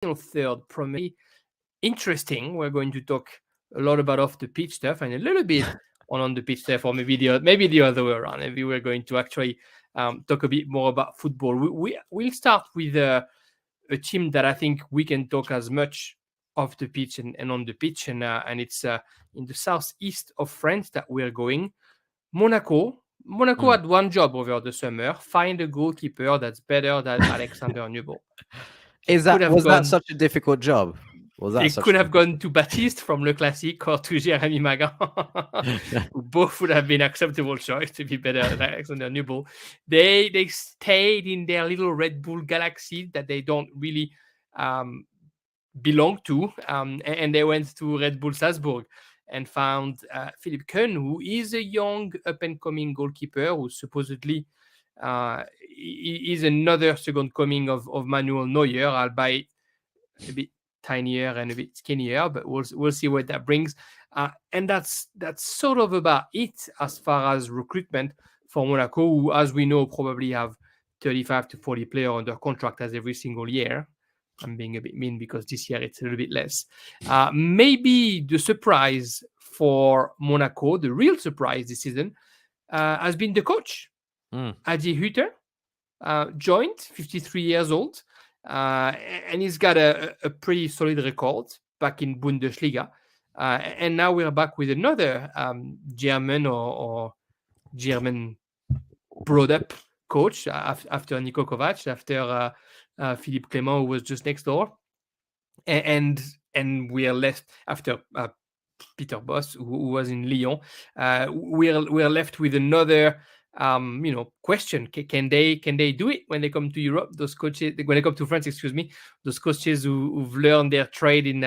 third, primarily interesting. We're going to talk a lot about off the pitch stuff and a little bit on the pitch stuff, or maybe the other way around. Maybe we're going to actually talk a bit more about football. We'll start with a team that I think we can talk as much off the pitch and on the pitch, and it's in the southeast of France that we're going. Monaco. Monaco had one job over the summer: find a goalkeeper that's better than Alexander Nubel. Was that such a difficult job? They could have gone to Baptiste from Le Classique or to Jérémy Magan, who both would have been acceptable choice to be better than Alexander Nubel. They stayed in their little Red Bull galaxy that they don't really belong to, and they went to Red Bull Salzburg and found Philipp Kühn, who is a young up-and-coming goalkeeper who supposedly is another second coming of Manuel Neuer, albeit a bit tinier and a bit skinnier, but we'll see what that brings. And that's sort of about it as far as recruitment for Monaco, who, as we know, probably have 35 to 40 players under contract as every single year. I'm being a bit mean because this year it's a little bit less. Maybe the surprise for Monaco, the real surprise this season, has been the coach. Adi Hütter joined, 53 years old, and he's got a pretty solid record back in Bundesliga. And now we're back with another German or German brought up coach after Niko Kovac, after Philippe Clément, who was just next door. And we are left after Peter Bosz, who was in Lyon. We're left with another question. Can they do it when they come to Europe? Those coaches, when they come to France, those coaches who've learned their trade in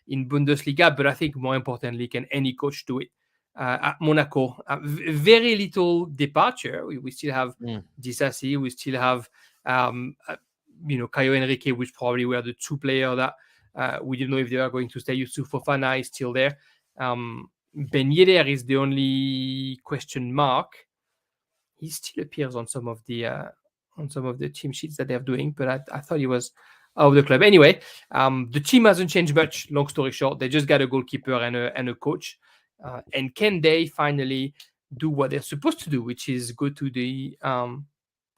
Bundesliga. But I think more importantly, can any coach do it? At Monaco, very little departure. We still have Disasi. We still have Caio Henrique, which probably were the two players that we didn't know if they were going to stay. Youssouf Fofana is still there. Ben Yedder is the only question mark. He still appears on some of the team sheets that they're doing, but I thought he was out of the club. Anyway, the team hasn't changed much. Long story short, they just got a goalkeeper and a coach. And can they finally do what they're supposed to do, which is go to the go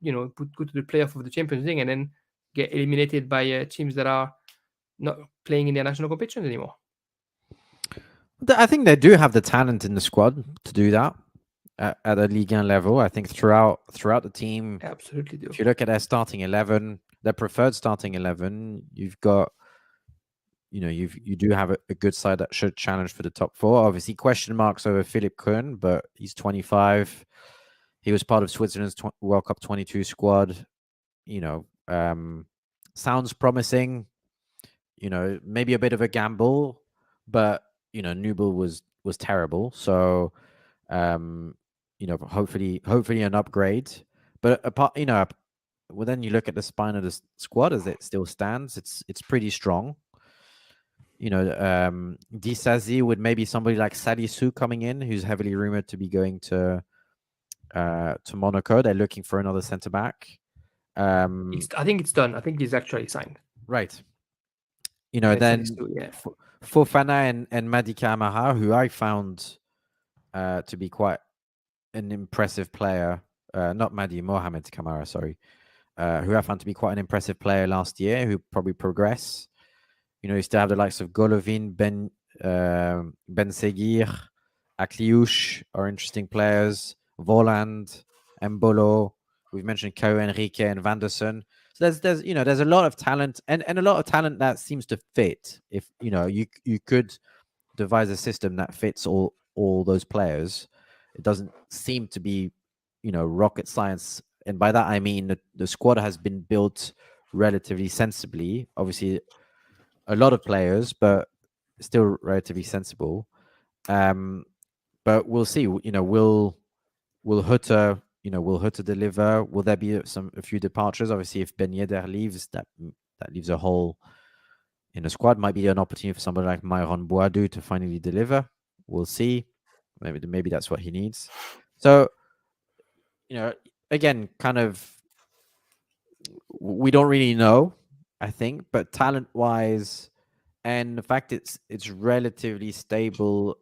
to the playoff of the Champions League and then get eliminated by teams that are not playing in their national competitions anymore? I think they do have the talent in the squad to do that at a Ligue 1 level. I think throughout the team, absolutely do. If you look at their starting 11, their preferred starting 11, you've got, you do have a good side that should challenge for the top four. Obviously, question marks over Philipp Kühn, but he's 25. He was part of Switzerland's World Cup 22 squad. Sounds promising. Maybe a bit of a gamble, but Nubel was terrible. So, hopefully an upgrade. But apart, well, then you look at the spine of the squad as it still stands. It's pretty strong. Disasi with maybe somebody like Salisu coming in, who's heavily rumored to be going to Monaco. They're looking for another centre back. I think it's done. I think he's actually signed. Right. Then Fofana and Madi Camara, who I found to be quite an impressive player. Not Mohamed Camara, sorry. Who I found to be quite an impressive player last year, who probably progress. You still have the likes of Golovin, Ben Seguir, Akliouche are interesting players. Voland, Mbolo. We've mentioned Caio Henrique and Vanderson. So there's a lot of talent and a lot of talent that seems to fit. If you could devise a system that fits all those players, it doesn't seem to be rocket science. And by that I mean the squad has been built relatively sensibly. Obviously, a lot of players, but still relatively sensible. But we'll see. Will Hutter deliver? Will there be a few departures? Obviously, if Ben Yedder leaves, that leaves a hole in the squad. Might be an opportunity for somebody like Myron Boadou to finally deliver. We'll see. Maybe that's what he needs. So, again, kind of, we don't really know. I think, but talent-wise, and the fact it's relatively stable,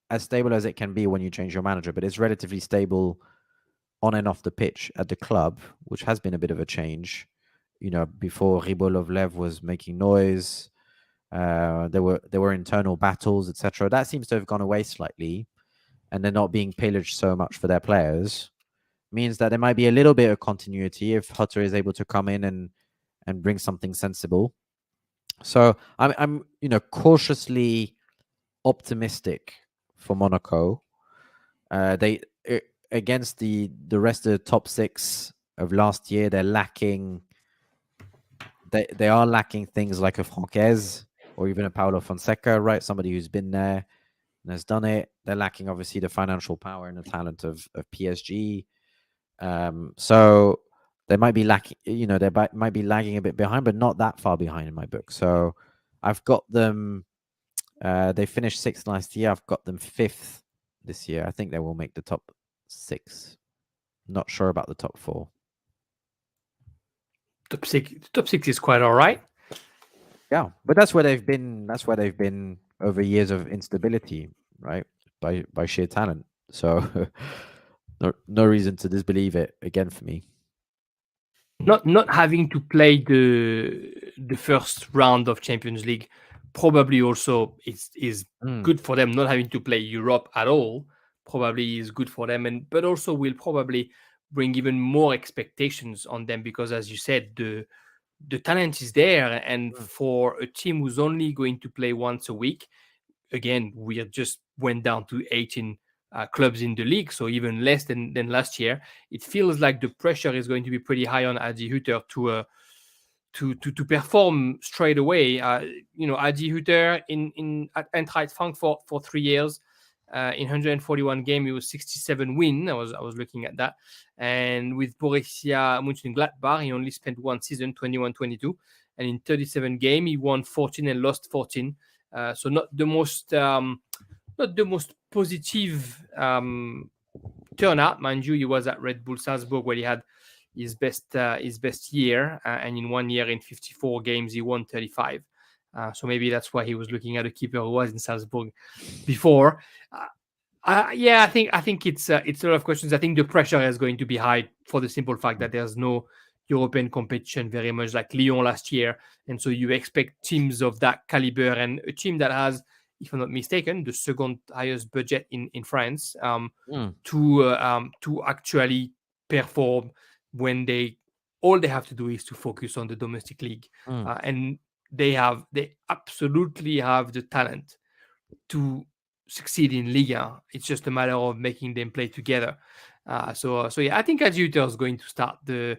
as stable as it can be when you change your manager, but it's relatively stable on and off the pitch at the club, which has been a bit of a change. Before Rybolovlev was making noise, there were internal battles, etc. That seems to have gone away slightly, and they're not being pillaged so much for their players. Means that there might be a little bit of continuity if Hutter is able to come in and bring something sensible. So I'm cautiously optimistic for Monaco. They against the rest of the top six of last year, they're lacking. They are lacking things like a Francaise or even a Paulo Fonseca, right? Somebody who's been there and has done it. They're lacking obviously the financial power and the talent of PSG. So they might be lacking. They might be lagging a bit behind, but not that far behind in my book. So I've got them. They finished 6th last year. I've got them 5th this year. I think they will make the top 6. Not sure about the top 4. Top 6 is quite all right. Yeah, but that's where they've been. That's where they've been over years of instability, right? By sheer talent. So no reason to disbelieve it again for me. Not having to play the first round of Champions League probably also is good for them. Not having to play Europe at all probably is good for them, but also will probably bring even more expectations on them because, as you said, the talent is there, and for a team who's only going to play once a week, again, we just went down to 18 clubs in the league, so even less than last year. It feels like the pressure is going to be pretty high on Adi Hutter to perform straight away. Adi Hutter at Eintracht Frankfurt for 3 years. In 141 games, he was 67 win. I was looking at that. And with Borussia Mönchengladbach, he only spent one season, 21-22. And in 37 games, he won 14 and lost 14. So not the most positive turnout, mind you. He was at Red Bull Salzburg where he had his best year, and in 1 year in 54 games he won 35. So maybe that's why he was looking at a keeper who was in Salzburg before. I think it's a lot of questions. I think the pressure is going to be high for the simple fact that there's no European competition, very much like Lyon last year, and so you expect teams of that caliber and a team that has, if I'm not mistaken, the second highest budget in France to actually perform when all they have to do is to focus on the domestic league, and they absolutely have the talent to succeed in Ligue. It's just a matter of making them play together. So yeah, I think Adi Hutter is going to start the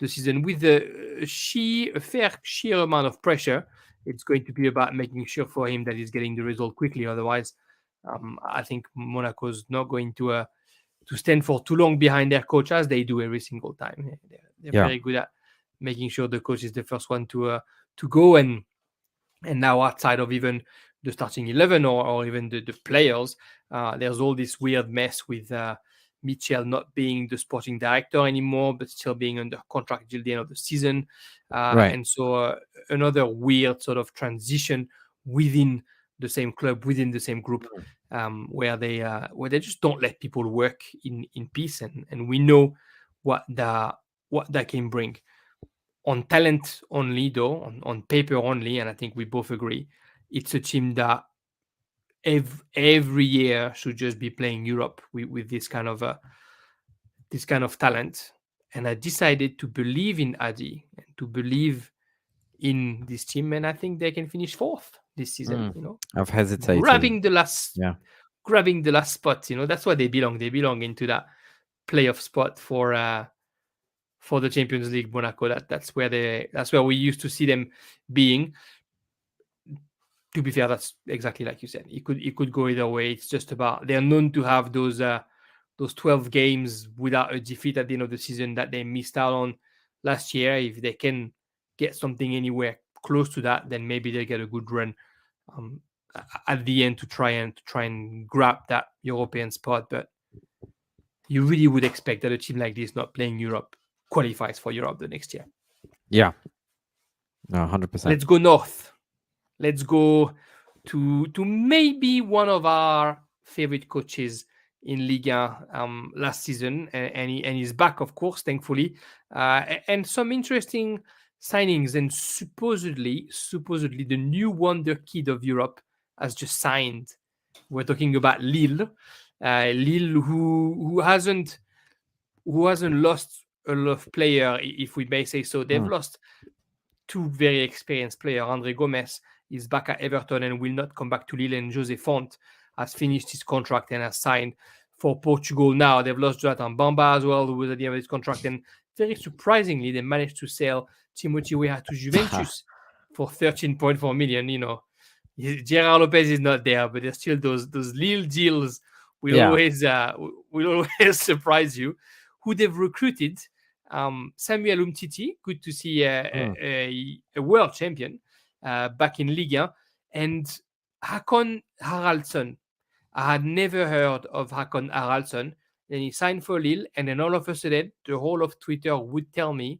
season with a sheer amount of pressure. It's going to be about making sure for him that he's getting the result quickly. Otherwise, I think Monaco's not going to stand for too long behind their coach, as they do every single time. They're very good at making sure the coach is the first one to go. And now, outside of even the starting 11 or even the players, there's all this weird mess with Michel not being the sporting director anymore, but still being under contract till the end of the season. And so another weird sort of transition within the same club, within the same group, where they just don't let people work in peace. And we know what that can bring. On talent only, though, on paper only, and I think we both agree, it's a team that every year should just be playing Europe with this kind of talent. And I decided to believe in Adi and to believe in this team, and I think they can finish 4th this season. I've hesitated. Grabbing the last spot. That's where they belong. They belong into that playoff spot for the Champions League. Monaco. That's where we used to see them being. To be fair, that's exactly like you said. It could go either way. It's just about, they're known to have those 12 games without a defeat at the end of the season that they missed out on last year. If they can get something anywhere close to that, then maybe they get a good run at the end to try and grab that European spot. But you really would expect that a team like this not playing Europe qualifies for Europe the next year. Yeah. No, 100%. Let's go north. Let's go to maybe one of our favorite coaches in Ligue 1 last season, and he's back, of course, thankfully, and some interesting signings. And supposedly, the new wonder kid of Europe has just signed. We're talking about Lille, who hasn't lost a lot of player, if we may say so. They've lost two very experienced players. Andre Gomez is back at Everton and will not come back to Lille, and Jose Font has finished his contract and has signed for Portugal now. They've lost Jonathan Bamba as well, who was at the end of his contract, and very surprisingly, they managed to sell Timothy Weah to Juventus for 13.4 million. You know, Gerard Lopez is not there, but there's still those Lille deals will always surprise you. Who they've recruited, Samuel Umtiti, good to see a world champion back in Ligue 1, and Hakon Haraldsson. I had never heard of Hakon Haraldsson. Then he signed for Lille, and then all of a sudden, the whole of Twitter would tell me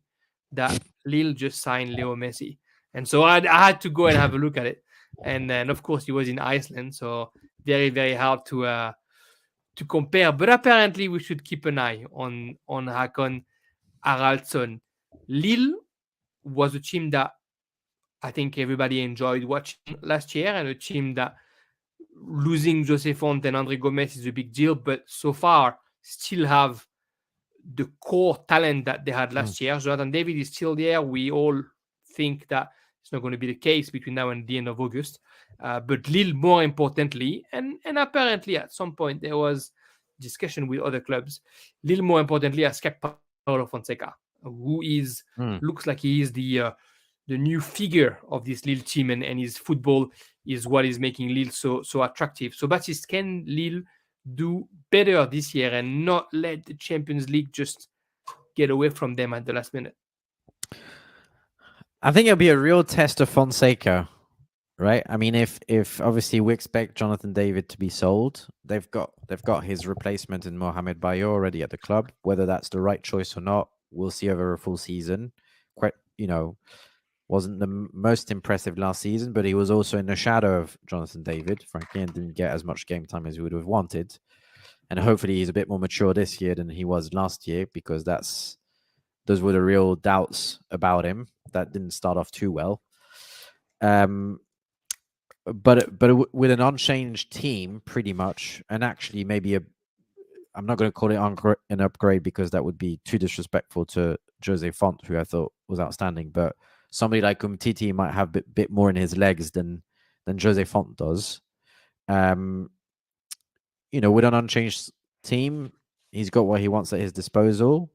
that Lille just signed Leo Messi. And so I had to go and have a look at it. And then, of course, he was in Iceland, so very, very hard to compare. But apparently, we should keep an eye on Hakon Haraldsson. Lille was a team that I think everybody enjoyed watching last year, and a team that losing Jose Font and Andre Gomez is a big deal, but so far still have the core talent that they had last year. Jonathan David is still there. We all think that it's not going to be the case between now and the end of August. But Lille, more importantly, and apparently at some point there was discussion with other clubs, Lille, more importantly, has kept Paulo Fonseca, who is looks like he is the new figure of this Lille team, and his football is what is making Lille so attractive. So Baptiste, can Lille do better this year and not let the Champions League just get away from them at the last minute? I think it'll be a real test of Fonseca, right? I mean, if obviously we expect Jonathan David to be sold, they've got his replacement in Mohamed Bayo already at the club. Whether that's the right choice or not, we'll see over a full season. Quite, wasn't the most impressive last season, but he was also in the shadow of Jonathan David, frankly, and didn't get as much game time as we would have wanted. And hopefully he's a bit more mature this year than he was last year, because those were the real doubts about him. That didn't start off too well. But with an unchanged team, pretty much, and actually maybe I'm not going to call it an upgrade because that would be too disrespectful to Jose Font, who I thought was outstanding, but somebody like Umtiti might have a bit more in his legs than Jose Font does. With an unchanged team, he's got what he wants at his disposal.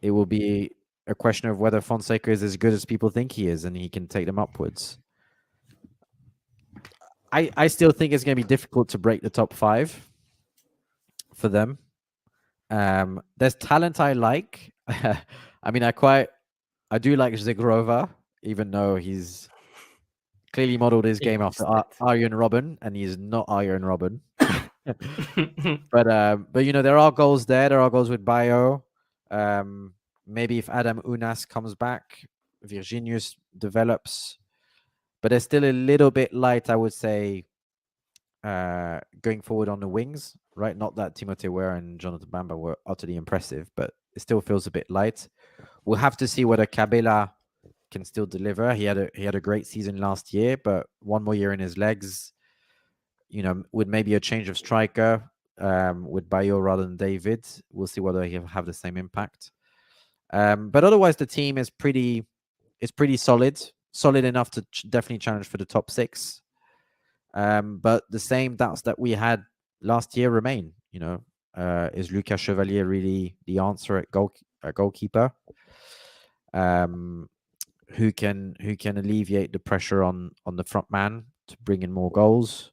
It will be a question of whether Fonseca is as good as people think he is, and he can take them upwards. I still think it's going to be difficult to break the top 5 for them. There's talent I like. I mean, I do like Zigrova, even though he's clearly modeled his game after Arjen Robben, and he's not Arjen Robben. but there are goals there. There are goals with Bayo. Maybe if Adam Unas comes back, Virginius develops. But they're still a little bit light, I would say, going forward on the wings, right? Not that Timothée Weah and Jonathan Bamba were utterly impressive, but it still feels a bit light. We'll have to see whether Cabela can still deliver. He had a great season last year, but one more year in his legs, with maybe a change of striker, with Bayo rather than David, we'll see whether he'll have the same impact. But otherwise, the team is pretty solid enough to definitely challenge for the top 6. But the same doubts that we had last year remain. Is Lucas Chevalier really the answer at goalkeeper? Who can alleviate the pressure on the front man to bring in more goals?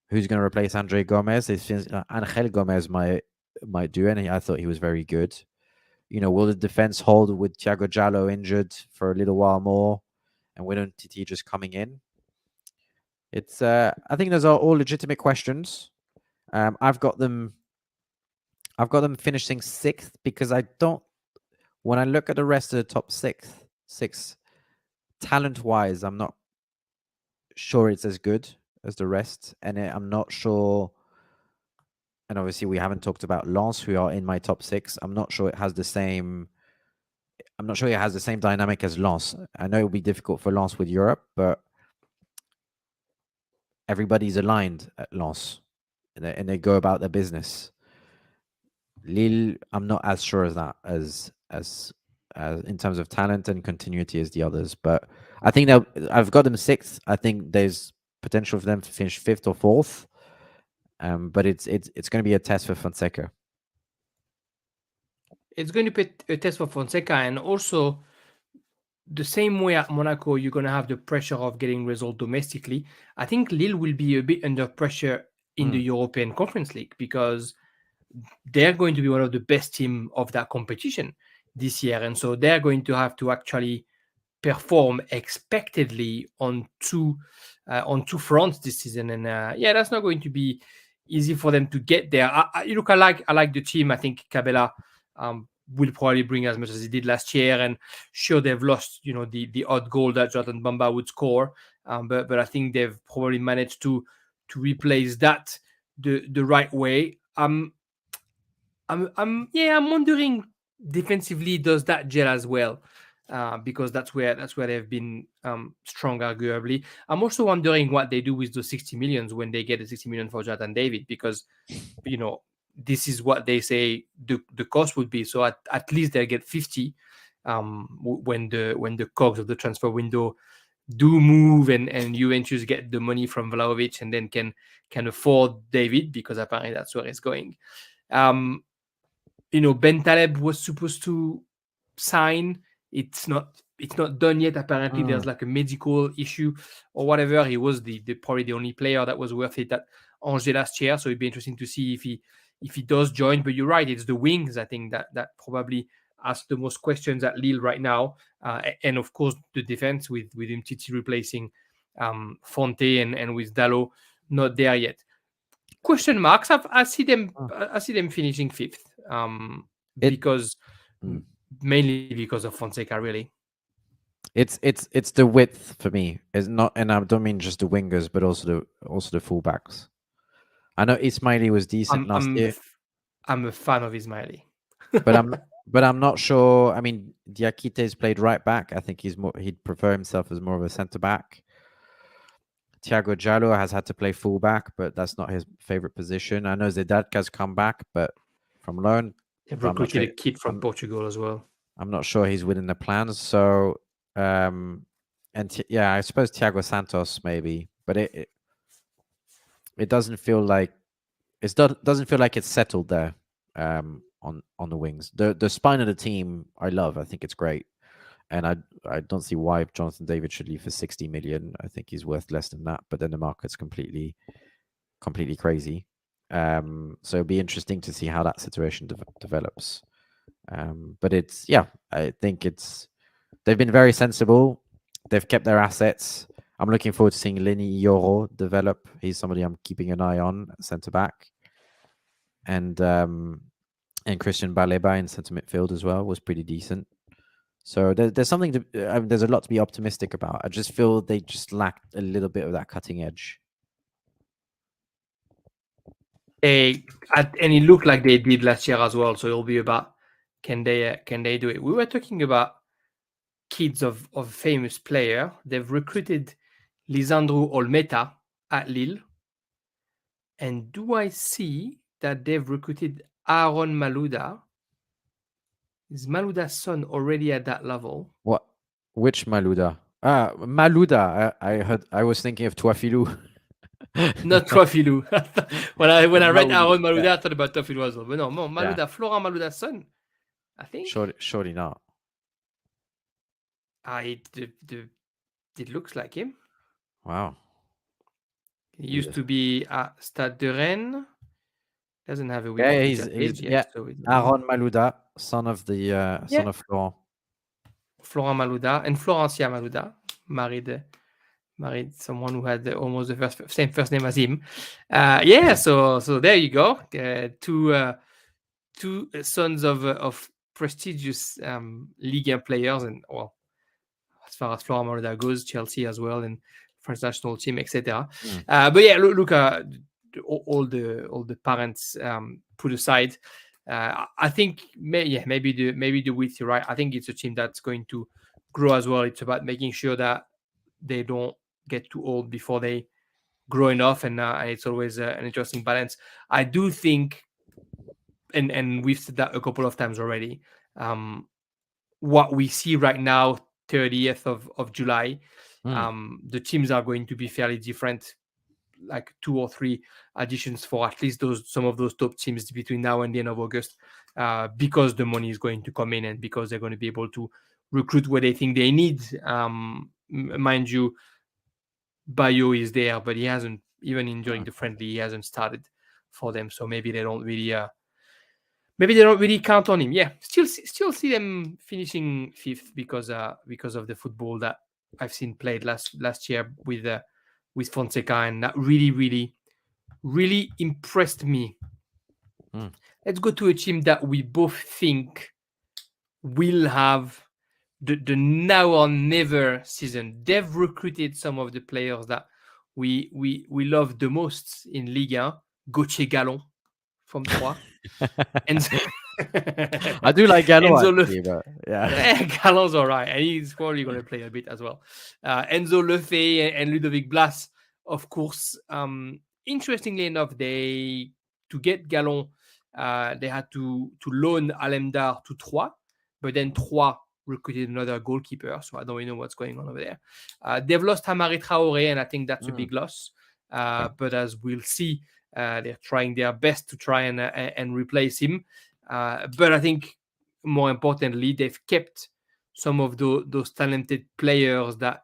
Who's going to replace Andre Gomez? It seems Angel Gomez might do, and I thought he was very good. Will the defense hold with Thiago Jallo injured for a little while more, and with Umtiti just coming in? It's I think those are all legitimate questions. I've got them finishing 6th because when I look at the rest of the top six, talent-wise, I'm not sure it's as good as the rest, and I'm not sure. And obviously, we haven't talked about Lens, who are in my top 6. I'm not sure it has the same. I'm not sure it has the same dynamic as Lens. I know it'll be difficult for Lens with Europe, but everybody's aligned at Lens, and they go about their business. Lille, I'm not as sure as that as in terms of talent and continuity as the others, but I think I've got them 6th. I think there's potential for them to finish 5th or 4th, but it's going to be a test for Fonseca. It's going to be a test for Fonseca, and also the same way at Monaco, you're going to have the pressure of getting results domestically. I think Lille will be a bit under pressure in the European Conference League because they're going to be one of the best teams of that competition this year. And so they're going to have to actually perform expectedly on two fronts this season. And that's not going to be easy for them to get there. I like the team. I think Cabela will probably bring as much as he did last year. And sure, they've lost, the odd goal that Jonathan Bamba would score. But I think they've probably managed to replace that the right way. I'm wondering defensively, does that gel as well? Because that's where they've been strong, arguably. I'm also wondering what they do with those 60 millions when they get the 60 million for Jonathan David, because this is what they say the cost would be. So at least they'll get 50 when the cogs of the transfer window do move and Juventus get the money from Vlahovic and then can afford David, because apparently that's where it's going. Ben Taleb was supposed to sign. It's not done yet. Apparently, there's like a medical issue or whatever. He was probably the only player that was worth it at Angers last year. So it'd be interesting to see if he does join. But you're right, it's the wings, I think, that probably ask the most questions at Lille right now. And of course, the defense with Umtiti replacing Fonte and with Dalot not there yet. Question marks. I see them finishing 5th. Because mainly because of Fonseca, really. It's the width for me. It's not, and I don't mean just the wingers, but also the fullbacks. I know Ismaili was decent last year. I'm a fan of Ismaili, but I'm not sure. I mean, Diakite's played right back. I think he'd prefer himself as more of a centre back. Thiago Jallo has had to play fullback, but that's not his favorite position. I know Zedatka's come back, but from loan. They've recruited a kid from Portugal as well. I'm not sure he's within the plans. So, I suppose Thiago Santos maybe, but it doesn't feel like doesn't feel like it's settled there on the wings. The spine of the team I love. I think it's great. And I don't see why Jonathan David should leave for 60 million. I think he's worth less than that. But then the market's completely crazy. So it'll be interesting to see how that situation develops. But I think they've been very sensible. They've kept their assets. I'm looking forward to seeing Lenny Yoro develop. He's somebody I'm keeping an eye on, centre back. And Christian Baleba in centre midfield as well was pretty decent. So there's something there's a lot to be optimistic about. I just feel they just lacked a little bit of that cutting edge. And it looked like they did last year as well. So it'll be about can they do it? We were talking about kids of famous player. They've recruited Lisandro Olmeta at Lille, and do I see that they've recruited Aaron Malouda? Is Malouda's son already at that level? What? Which Malouda? Malouda. I was thinking of Tuafilou. Not Tuafilou. when I read Aaron Malouda, I thought about Tuafilou as well. But no, Malouda, yeah. Florent Malouda's son, I think. Surely not. It looks like him. Wow. He used to be at Stade de Rennes. Doesn't have a Wikipedia page. So Aaron Malouda, son of Florent. Florent Malouda and Florencia Malouda, married someone who had almost the same first name as him. So there you go. Two sons of prestigious Ligue 1 players, and as far as Flora Morida goes, Chelsea as well, and French national team, etc. But yeah, look, all the parents put aside. I think maybe the width, you're right. I think it's a team that's going to grow as well. It's about making sure that they don't get too old before they grow enough, and it's always an interesting balance. I do think, and we've said that a couple of times already. What we see right now, 30th of July, the teams are going to be fairly different, like 2 or 3 additions for at least some of those top teams between now and the end of August, because the money is going to come in and because they're going to be able to recruit what they think they need. Mind you, Bayo is there, but he hasn't, even during the friendly, he hasn't started for them. So maybe they don't really count on him. Yeah, still see them finishing 5th because of the football that I've seen played last year with Fonseca, and that really impressed me. Let's go to a team that we both think will have the now or never season. They've recruited some of the players that we love the most in Ligue 1. Gauthier Gallon from Troyes. I do like Gallon, actually, but yeah. Gallon's all right, and he's probably going to play a bit as well. Enzo Lefebvre and Ludovic Blas, of course. Interestingly enough, to get Gallon, they had to loan Alemdar to Troyes, but then Troyes recruited another goalkeeper, so I don't really know what's going on over there. They've lost Hamari Traoré, and I think that's a big loss. But as we'll see, they're trying their best to try and replace him. But I think more importantly, they've kept some of those talented players that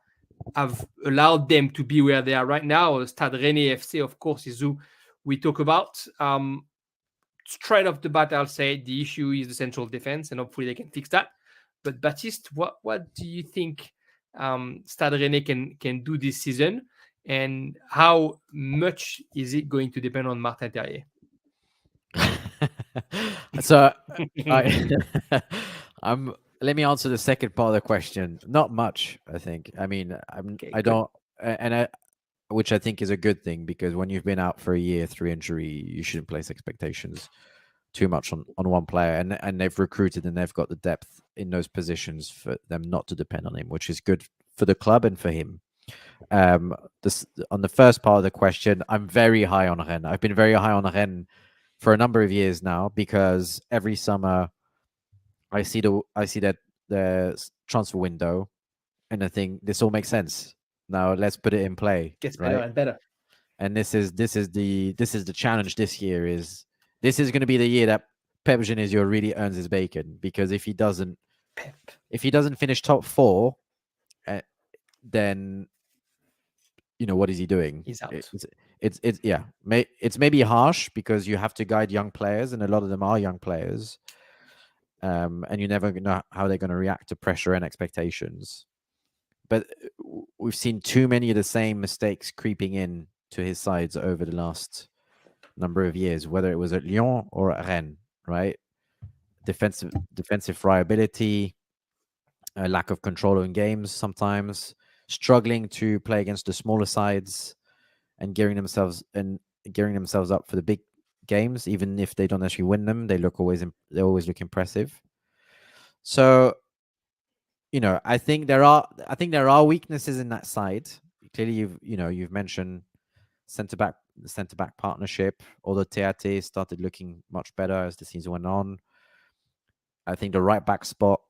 have allowed them to be where they are right now. Stade Rennais FC, of course, is who we talk about. Straight off the bat, I'll say the issue is the central defense, and hopefully they can fix that. But Baptiste, what do you think Stade Rennais can do this season, and how much is it going to depend on Martin Terrier? So let me answer the second part of the question. Not much, I think. I mean, which I think is a good thing, because when you've been out for a year through injury, you shouldn't place expectations too much on one player, and they've recruited and they've got the depth in those positions for them not to depend on him, which is good for the club and for him. On the first part of the question, I'm very high on Rennes. I've been very high on Rennes for a number of years now, because every summer I see that the transfer window, and I think this all makes sense. Now let's put it in play. Gets better and better. And this is the challenge this year. This is going to be the year that Pep Genesio really earns his bacon, because if he doesn't finish top 4, then what is he doing? He's out. It's maybe harsh, because you have to guide young players, and a lot of them are young players, and you never know how they're going to react to pressure and expectations. But we've seen too many of the same mistakes creeping in to his sides over the last number of years, whether it was at Lyon or at Rennes, right? Defensive friability, a lack of control in games sometimes, struggling to play against the smaller sides, and gearing themselves up for the big games, even if they don't actually win them. They always look impressive. So, I think there are weaknesses in that side. Clearly, you've mentioned the centre back partnership, although Teate started looking much better as the season went on. I think the right back spot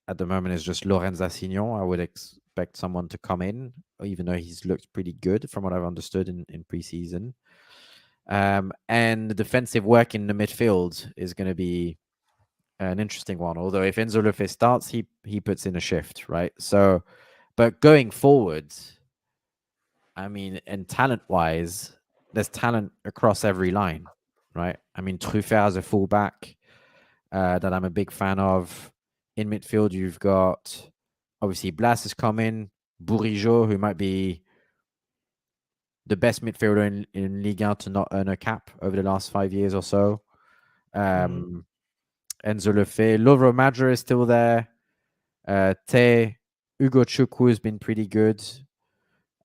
at the moment is just Lorenz Assignon. I would expect someone to come in, even though he's looked pretty good from what I've understood in pre-season. And the defensive work in the midfield is going to be an interesting one. Although if Enzo Lefebvre starts, he puts in a shift, right? So, but going forward, I mean, and talent-wise, there's talent across every line, right? I mean, Truffert as a fullback that I'm a big fan of. In midfield, you've got, obviously, Blas is coming, Bourigeaud, who might be the best midfielder in Ligue 1 to not earn a cap over the last 5 years or so. Enzo Lefebvre, Lovro Madra is still there. Te Ugo Chukwu has been pretty good.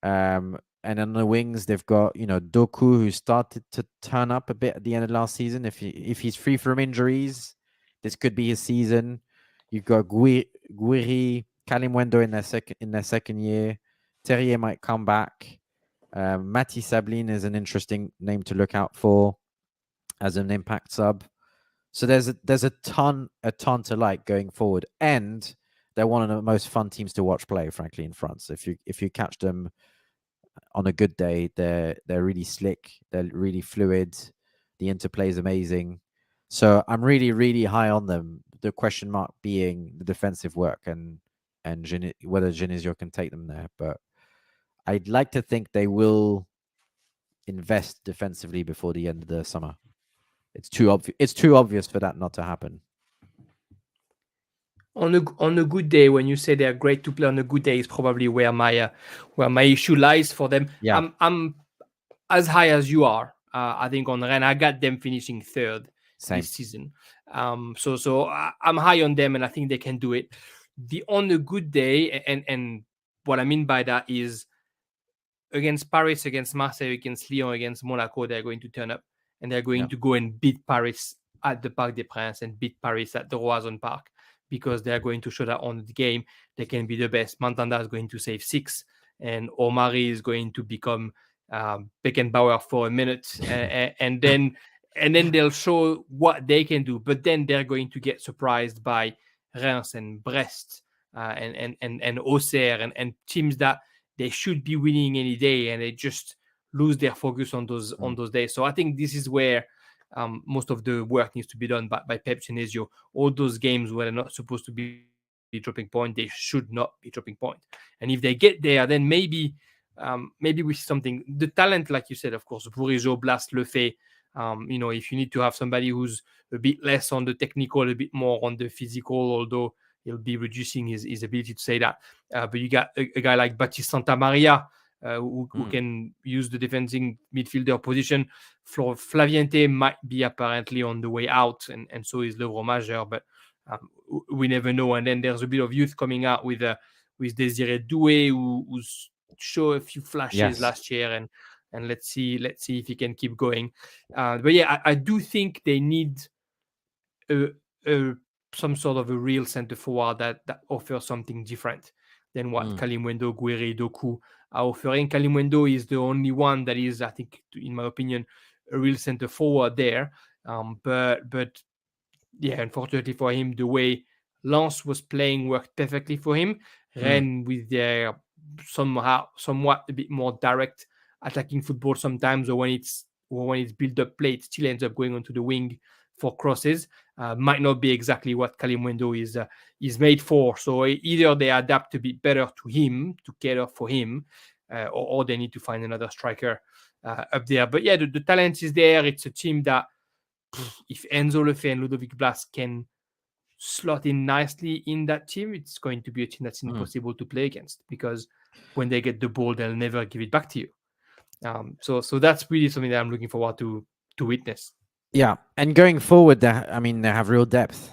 And on the wings, they've got, Doku, who started to turn up a bit at the end of last season. If he's free from injuries, this could be his season. You've got Guiri, Kalimwendo in their second year. Terrier might come back. Mati Sablin is an interesting name to look out for as an impact sub. So there's a ton to like going forward, and they're one of the most fun teams to watch play, frankly, in France. If you catch them on a good day, they're really slick, they're really fluid, the interplay is amazing. So I'm really, really high on them. The question mark being the defensive work and whether Genesio can take them there. But I'd like to think they will invest defensively before the end of the summer. It's too obvious. It's too obvious for that not to happen. On a good day, when you say they're great to play on a good day, is probably where my issue lies for them. Yeah. I'm as high as you are. I think on Rennes, I got them finishing third this season. So I'm high on them, and I think they can do it. On a good day, and what I mean by that is against Paris, against Marseille, against Lyon, against Monaco, they're going to turn up, and they're going to go and beat Paris at the Parc des Princes and beat Paris at the Roazhon Park, because they're going to show that on the game they can be the best. Mantanda is going to save 6, and Omari is going to become Beckenbauer for a minute, and then they'll show what they can do. But then they're going to get surprised by Reims and Brest and Auxerre and teams that they should be winning any day, and they just lose their focus on those days. So I think this is where most of the work needs to be done by Pep Genesio. All those games where they're not supposed to be dropping point, they should not be dropping point. And if they get there, then maybe we see something. The talent, like you said, of course, Bourigeaud, Blas, Lefebvre. If you need to have somebody who's a bit less on the technical, a bit more on the physical, although he'll be reducing his ability to say that. But you got a guy like Baptiste Santamaria, who can use the defending midfielder position. Flaviente might be apparently on the way out, and so is Le Romager, but we never know. And then there's a bit of youth coming out with Désiré Doué, who's show a few flashes last year, and let's see if he can keep going. But yeah, I do think they need some sort of a real center forward that offers something different than what Kalimwendo, Guiri, Doku are offering. Kalimwendo is the only one that is, I think, in my opinion, a real center forward there. But yeah, unfortunately for him, the way Lens was playing worked perfectly for him. Rennes, with their somewhat a bit more direct attacking football sometimes, or when it's built up play, it still ends up going onto the wing for crosses. Might not be exactly what Kalimwendo is made for. So either they adapt a bit better to him, to cater for him, or they need to find another striker up there. But yeah, the talent is there. It's a team that, if Enzo Lefebvre and Ludovic Blas can slot in nicely in that team, it's going to be a team that's impossible to play against, because when they get the ball, they'll never give it back to you. So that's really something that I'm looking forward to witness. Yeah, and going forward, they have real depth.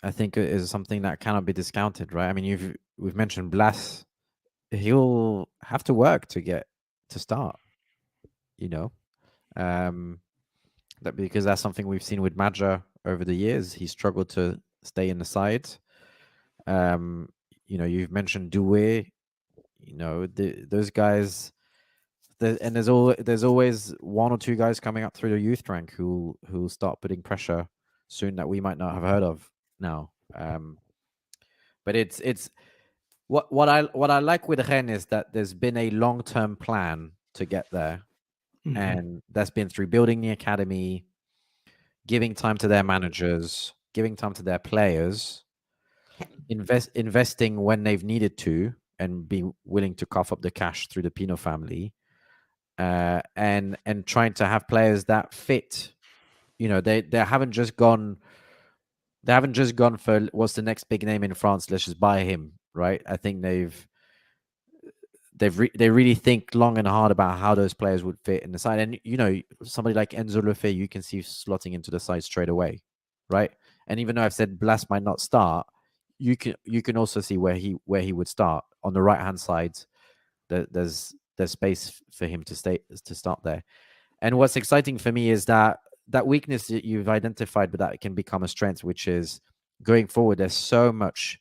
I think it is something that cannot be discounted, right? I mean, we've mentioned Blas. He'll have to work to start, that because that's something we've seen with Madja over the years. He struggled to stay in the side. You've mentioned Doué. Those guys. And there's always one or two guys coming up through the youth rank who'll start putting pressure soon that we might not have heard of now. But it's what I like with Rennes is that there's been a long-term plan to get there, and that's been through building the academy, giving time to their managers, giving time to their players, investing when they've needed to, and be willing to cough up the cash through the Pino family. And trying to have players that fit. They haven't just gone for what's the next big name in France, let's just buy him, right? I think they really think long and hard about how those players would fit in the side. And somebody like Enzo Lefebvre, you can see slotting into the side straight away, right? And even though I've said Blas might not start, you can also see where he would start on the right hand side. There's space for him to start there. And what's exciting for me is that weakness that you've identified, but that can become a strength, which is going forward. There's so much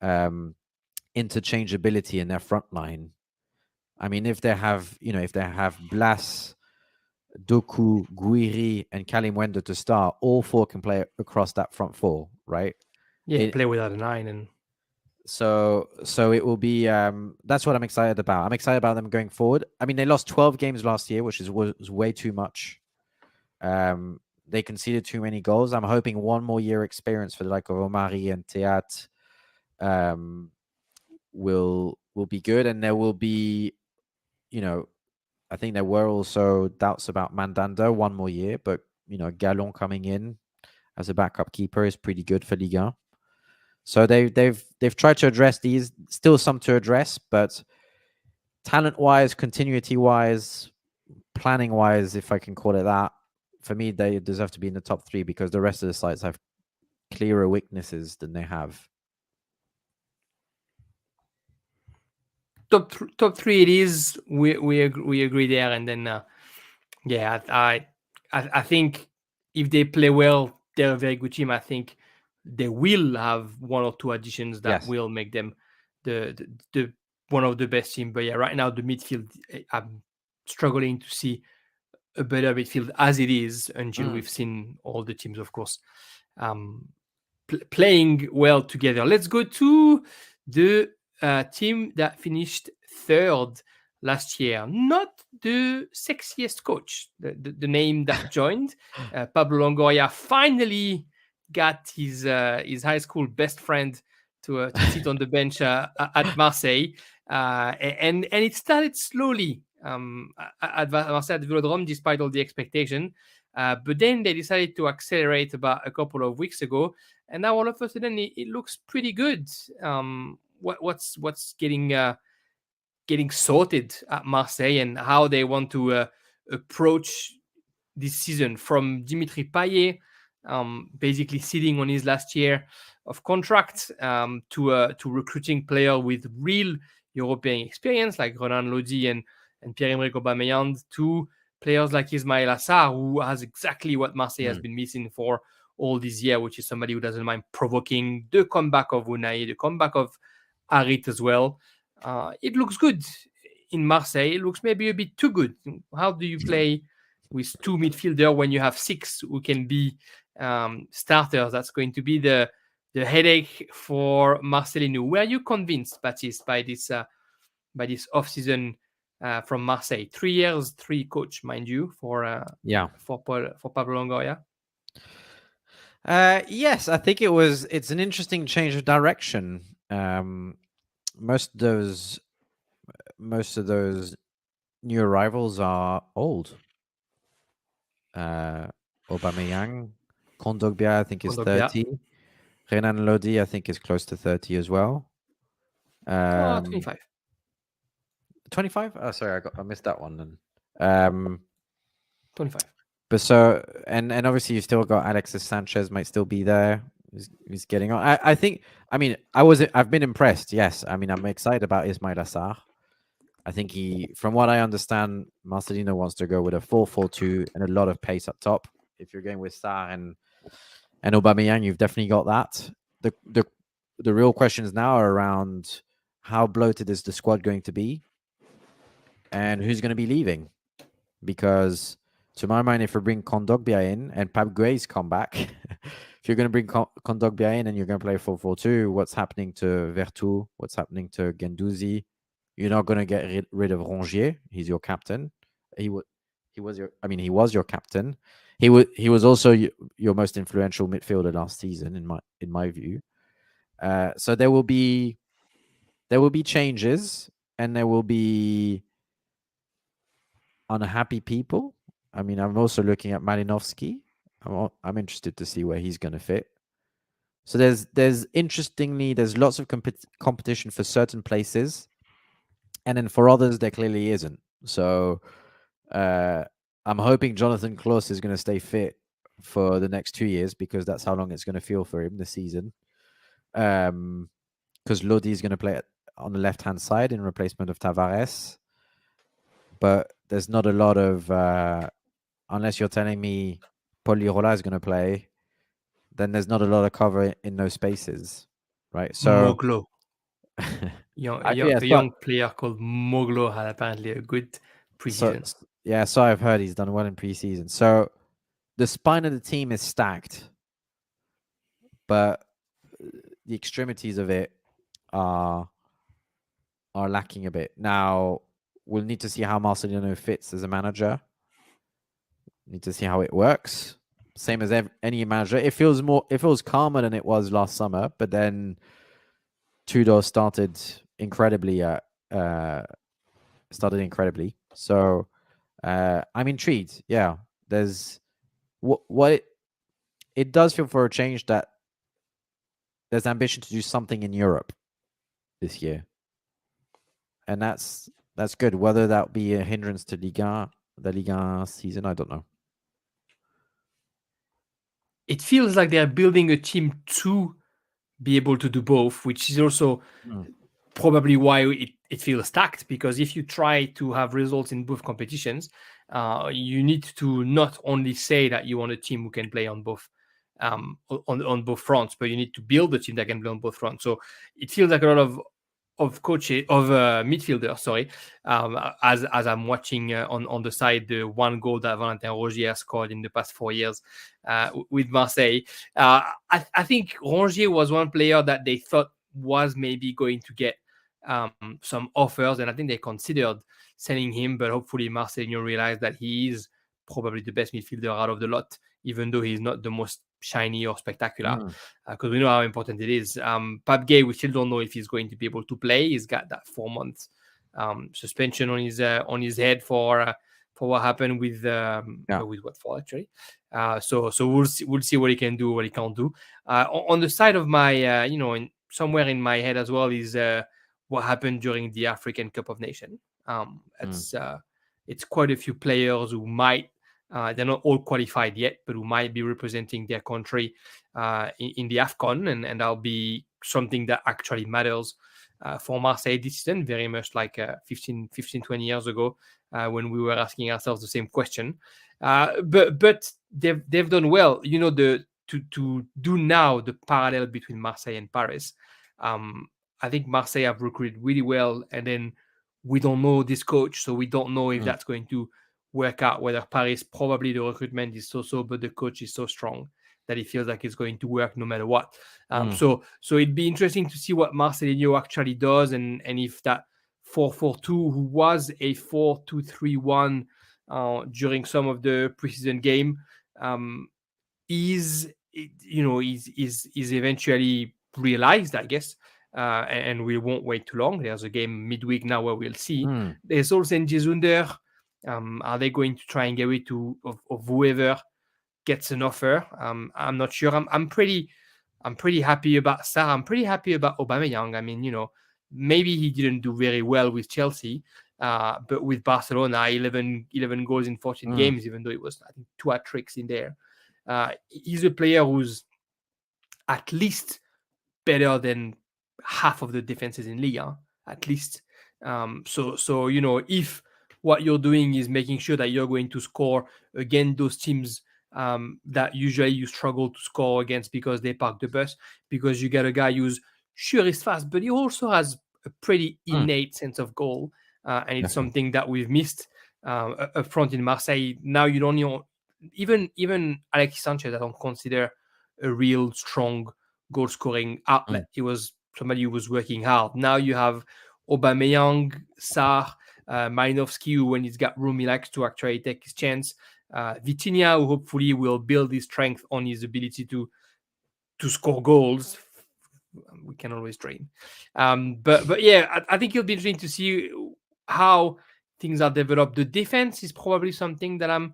interchangeability in their front line. I mean, if they have Blas, Doku, Guiri, and Kalimwendo to start, all four can play across that front four, right? Yeah, play without a 9, and so it will be. That's what I'm excited about. I'm excited about them going forward. I mean, they lost 12 games last year, which was way too much. They conceded too many goals. I'm hoping one more year experience for the like of Omari and Teat will be good, and there will be, I think there were also doubts about Mandanda one more year, but Gallon coming in as a backup keeper is pretty good for Ligue 1. So they've tried to address these. Still some to address, but talent-wise, continuity-wise, planning-wise, if I can call it that, for me, they deserve to be in the top 3 because the rest of the sides have clearer weaknesses than they have. Top 3 it is. We agree there, and then I think if they play well, they're a very good team. I think they will have 1 or 2 additions that will make them the one of the best team. But yeah, right now the midfield, I'm struggling to see a better midfield as it is until we've seen all the teams, of course, playing well together. Let's go to the team that finished 3rd last year. Not the sexiest coach, the name that joined. Pablo Longoria finally got his high school best friend to sit on the bench at Marseille, and it started slowly at Marseille at Velodrome, despite all the expectation. But then they decided to accelerate about a couple of weeks ago, and now all of a sudden it looks pretty good. What's getting sorted at Marseille, and how they want to approach this season, from Dimitri Payet, basically sitting on his last year of contract, to recruiting player with real European experience like Renan Lodi and Pierre-Emerick Aubameyang, to players like Ismail Assar, who has exactly what Marseille has been missing for all this year, which is somebody who doesn't mind provoking. The comeback of Unai, the comeback of Harit as well. It looks good in Marseille. It looks maybe a bit too good. How do you play with 2 midfielders when you have 6 who can be starters? That's going to be the headache for Marcelino. Were you convinced, Baptiste, by this off-season from Marseille? 3 years, 3 coach, mind you, for Pablo Longoria. Yes, I think it's an interesting change of direction. Most of those new arrivals are old. Aubameyang, Kondogbia, I think is 30. Renan Lodi, I think, is close to 30 as well. 25. 25? Oh, sorry, I missed that one then. 25. But so, and obviously you still got Alexis Sanchez might still be there. He's getting on. I think. I mean, I've been impressed. Yes, I mean, I'm excited about Ismail Assar. I think from what I understand, Marcelino wants to go with a 4-4-2 and a lot of pace up top. If you're going with Sarr and Aubameyang, you've definitely got that. The real questions now are around how bloated is the squad going to be, and who's going to be leaving. Because to my mind, if we bring Kondogbia in and Pape Gué's come back, if you're going to bring Kondogbia in and you're going to play 4-4-2, what's happening to Vertu? What's happening to Guendouzi? You're not going to get rid of Rongier. He's your captain. He was your captain. He was also your most influential midfielder last season, in my view. So there will be changes, and there will be unhappy people. I mean, I'm also looking at Malinovsky. I'm interested to see where he's going to fit. So there's lots of competition for certain places, and then for others there clearly isn't. So I'm hoping Jonathan Klaus is going to stay fit for the next 2 years, because that's how long it's going to feel for him this season. because Lodi is going to play on the left-hand side in replacement of Tavares. But there's not a lot of, unless you're telling me Polirola is going to play, then there's not a lot of cover in those spaces, right? So Moglo. A young player called Moglo had apparently a good preseason. So I've heard he's done well in preseason. So the spine of the team is stacked, but the extremities of it are lacking a bit. Now, we'll need to see how Marcelino fits as a manager. Need to see how it works. Same as any manager. It feels calmer than it was last summer, but then Tudor started incredibly. So I'm intrigued. Yeah, there's what it does feel for a change that there's ambition to do something in Europe this year, and that's good. Whether that be a hindrance to the Ligue 1 season, I don't know. It feels like they're building a team to be able to do both, which is also probably why it feels stacked, because if you try to have results in both competitions, you need to not only say that you want a team who can play on both on both fronts, but you need to build a team that can play on both fronts. So it feels like a lot of coaches, of midfielders, sorry, as I'm watching on the side the one goal that Valentin Rongier scored in the past 4 years with Marseille. I think Rongier was one player that they thought was maybe going to get some offers, and I think they considered selling him, but hopefully Marcelino realized that he is probably the best midfielder out of the lot, even though he's not the most shiny or spectacular, because we know how important it is. Pape Gueye, we still don't know if he's going to be able to play. He's got that 4 months suspension on his head for what happened with what for actually. So we'll see what he can do, what he can't do. On the side of my somewhere in my head as well is what happened during the African Cup of Nations. It's quite a few players who might. They're not all qualified yet, but who might be representing their country in the AFCON, and that'll be something that actually matters for Marseille this season, very much like 15, 20 years ago when we were asking ourselves the same question. But they've done well. To do now the parallel between Marseille and Paris. I think Marseille have recruited really well, and then we don't know this coach, so we don't know if that's going to work out. Whether Paris, probably the recruitment is so, but the coach is so strong that it feels like it's going to work no matter what. So it'd be interesting to see what Marcelino actually does, and if that 4-4-2, who was a 4-2-3-1 during some of the preseason game, is eventually realized, I guess. And we won't wait too long. There's a game midweek now where we'll see. There's also Njezunder. Are they going to try and get rid of whoever gets an offer? I'm not sure. I'm pretty happy about Sarr. I'm pretty happy about Aubameyang. I mean, maybe he didn't do very well with Chelsea, but with Barcelona, 11 goals in 14 games, even though it was, I think, 2 hat-tricks in there. He's a player who's at least better than half of the defenses in Ligue 1, at least. So if what you're doing is making sure that you're going to score against those teams that usually you struggle to score against because they park the bus, because you get a guy who's sure is fast, but he also has a pretty innate sense of goal, and it's something that we've missed up front in Marseille. Now you don't even Alexis Sanchez, I don't consider a real strong goal scoring outlet. He was somebody who was working hard. Now you have Aubameyang, Sarr, Malinowski, who when he's got room, he likes to actually take his chance. Vitinha, who hopefully will build his strength on his ability to score goals. We can always dream. But yeah, I think it'll be interesting to see how things are developed. The defense is probably something that I'm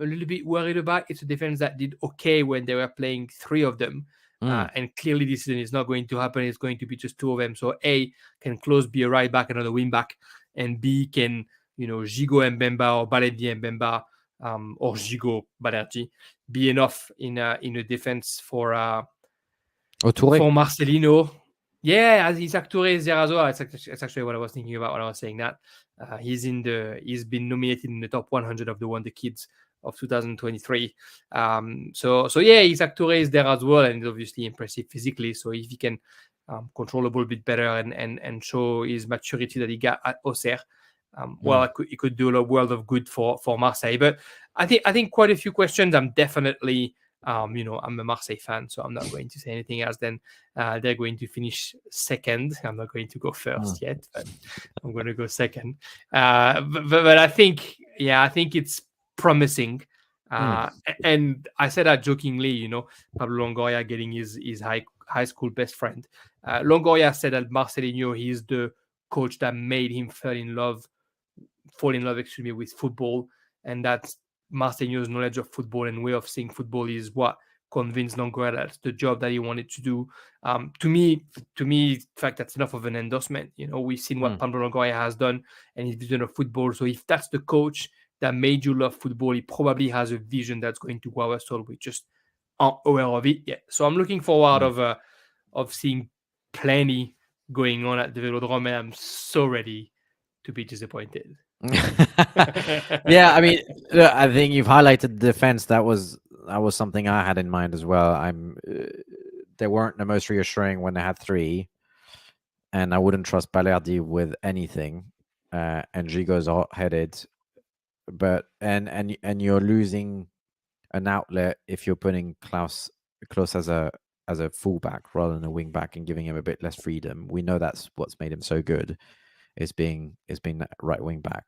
a little bit worried about. It's a defense that did okay when they were playing 3 of them. And clearly this season is not going to happen. It's going to be just 2 of them. So A, can Klose be a right back, another wing back? And B, can Gigot Mbemba or Baledi Mbemba or Gigot Balerdi be enough in a defense for for Marcelino. Yeah, Isaac Touré is there as well. It's actually what I was thinking about when I was saying that. He's been nominated in the top 100 of the Wonder Kids of 2023. So yeah, Isaac Touré is there as well, and obviously impressive physically. So if he can control the ball a bit better and show his maturity that he got at Auxerre, he could do a world of good for Marseille. But I think quite a few questions. I'm definitely. I'm a Marseille fan, so I'm not going to say anything else than they're going to finish second. I'm not going to go first yet, but I'm going to go second. But I think it's promising. And I said that jokingly, Pablo Longoria getting his high school best friend. Longoria said that Marcelinho, he's the coach that made him fall in love with football, and that's Marcelino's knowledge of football and way of seeing football is what convinced Longoria that's the job that he wanted to do. To me, in fact, that's enough of an endorsement. We've seen what Pablo Longoria has done and his vision of football. So if that's the coach that made you love football, he probably has a vision that's going to grow our soul. We just aren't aware of it yet. So I'm looking forward of seeing plenty going on at the Velodrome, and I'm so ready to be disappointed. Yeah, I mean, I think you've highlighted the defense. That was something I had in mind as well. They weren't the most reassuring when they had three, and I wouldn't trust Balerdi with anything. And Gigo's hot-headed, but and you're losing an outlet if you're putting Klaus as a fullback rather than a wing back and giving him a bit less freedom. We know that's what's made him so good. Is being that right wing back.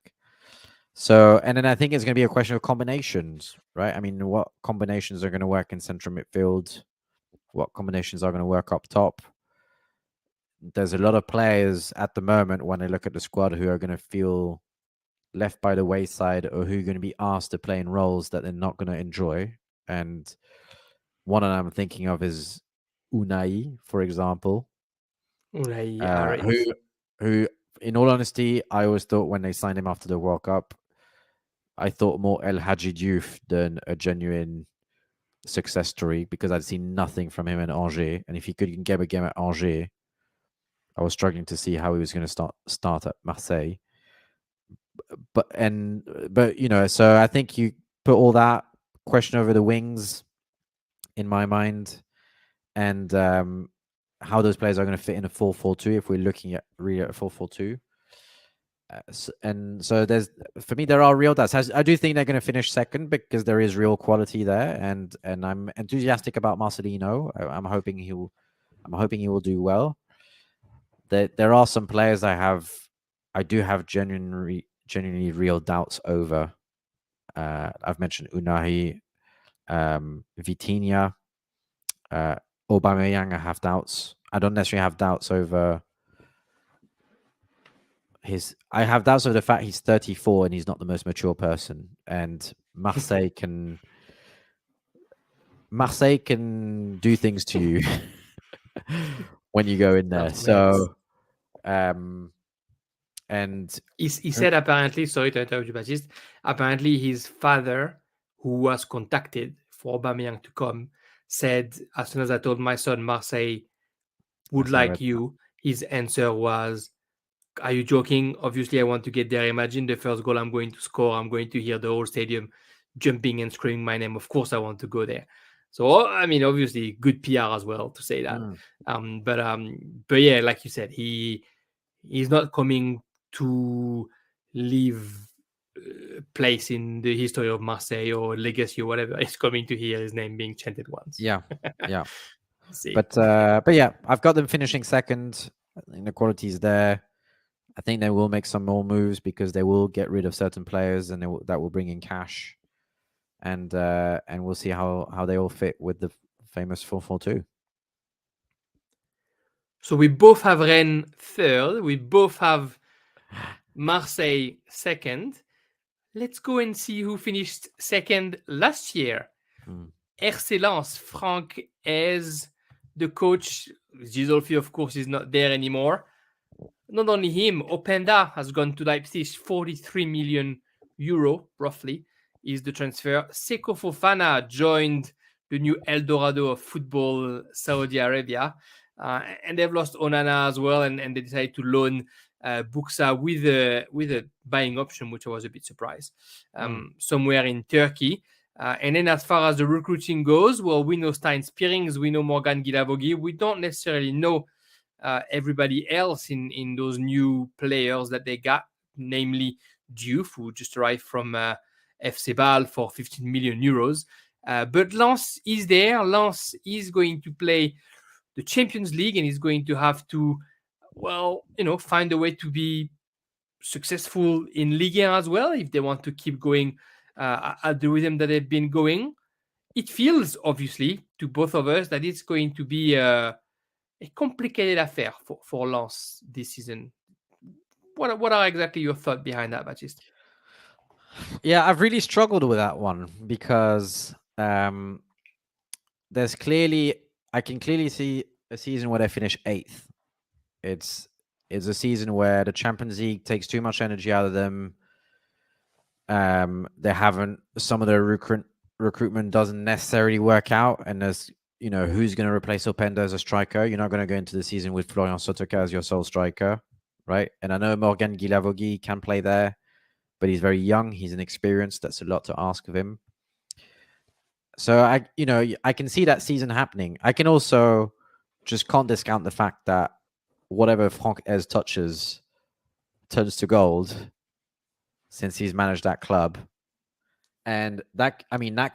So, and then I think it's going to be a question of combinations, right? I mean, what combinations are going to work in central midfield? What combinations are going to work up top? There's a lot of players at the moment when I look at the squad who are going to feel left by the wayside or who are going to be asked to play in roles that they're not going to enjoy. And one of them I'm thinking of is Unai, for example. Unai, who, in all honesty, I always thought when they signed him after the World Cup, I thought more El Hadji Diouf than a genuine success story because I'd seen nothing from him in Angers. And if he could get a game at Angers, I was struggling to see how he was going to start at Marseille. But so I think you put all that question over the wings in my mind, and how those players are going to fit in a 4-4-2 if we're looking at really a 4-4-2. So for me, there are real doubts. I do think they're going to finish second because there is real quality there, and I'm enthusiastic about Marcelino. I'm hoping he will do well. There are some players I do have genuinely real doubts over. I've mentioned Unai, Vitinha, Aubameyang. I have doubts. I don't necessarily have doubts over. I have doubts over the fact he's 34 and he's not the most mature person. And Marseille can do things to you when you go in there. So, and he said apparently, sorry to interrupt you, Baptiste, apparently his father, who was contacted for Aubameyang to come, said, as soon as I told my son Marseille would like you, his answer was, are you joking? Obviously, I want to get there. Imagine the first goal I'm going to score. I'm going to hear the whole stadium jumping and screaming my name. Of course, I want to go there. So, I mean, obviously, good PR as well to say that. But yeah, like you said, he's not coming to leave place in the history of Marseille or legacy or whatever. He's coming to hear his name being chanted once. Yeah. But yeah, I've got them finishing second. I think the quality is there. I think they will make some more moves because they will get rid of certain players, and that will bring in cash, and we'll see how they all fit with the famous 4-4-2. So we both have Rennes third. We both have Marseille second. Let's go and see who finished second last year. RC Lens, Franck Hez, the coach. Gisolfi, of course, is not there anymore. Not only him, Openda has gone to Leipzig, 43 million euro, roughly, is the transfer. Seko Fofana joined new El Dorado of football, Saudi Arabia. And they've lost Onana as well, and they decided to loan Buxa with a buying option, which I was a bit surprised, somewhere in Turkey. And then as far as the recruiting goes, well, we know Stein Spearings, we know Morgan Guilavogui. We don't necessarily know everybody else in those new players that they got, namely Diouf, who just arrived from FC Bâle for 15 million euros. But Lens is there. Lens is going to play the Champions League and is going to have to, find a way to be successful in Ligue 1 as well if they want to keep going at the rhythm that they've been going. It feels, obviously, to both of us that it's going to be a complicated affair for Lens this season. What are exactly your thoughts behind that, Baptiste? Yeah, I've really struggled with that one because I can clearly see a season where they finish 8th. It's a season where the Champions League takes too much energy out of them. They haven't, some of their recruitment doesn't necessarily work out, and there's, who's going to replace Openda as a striker? You're not going to go into the season with Florian Sotoka as your sole striker, right? And I know Morgan Guilavogui can play there, but he's very young. He's inexperienced. That's a lot to ask of him. So I can see that season happening. I can also just can't discount the fact that whatever Franck Hez touches turns to gold since he's managed that club. And that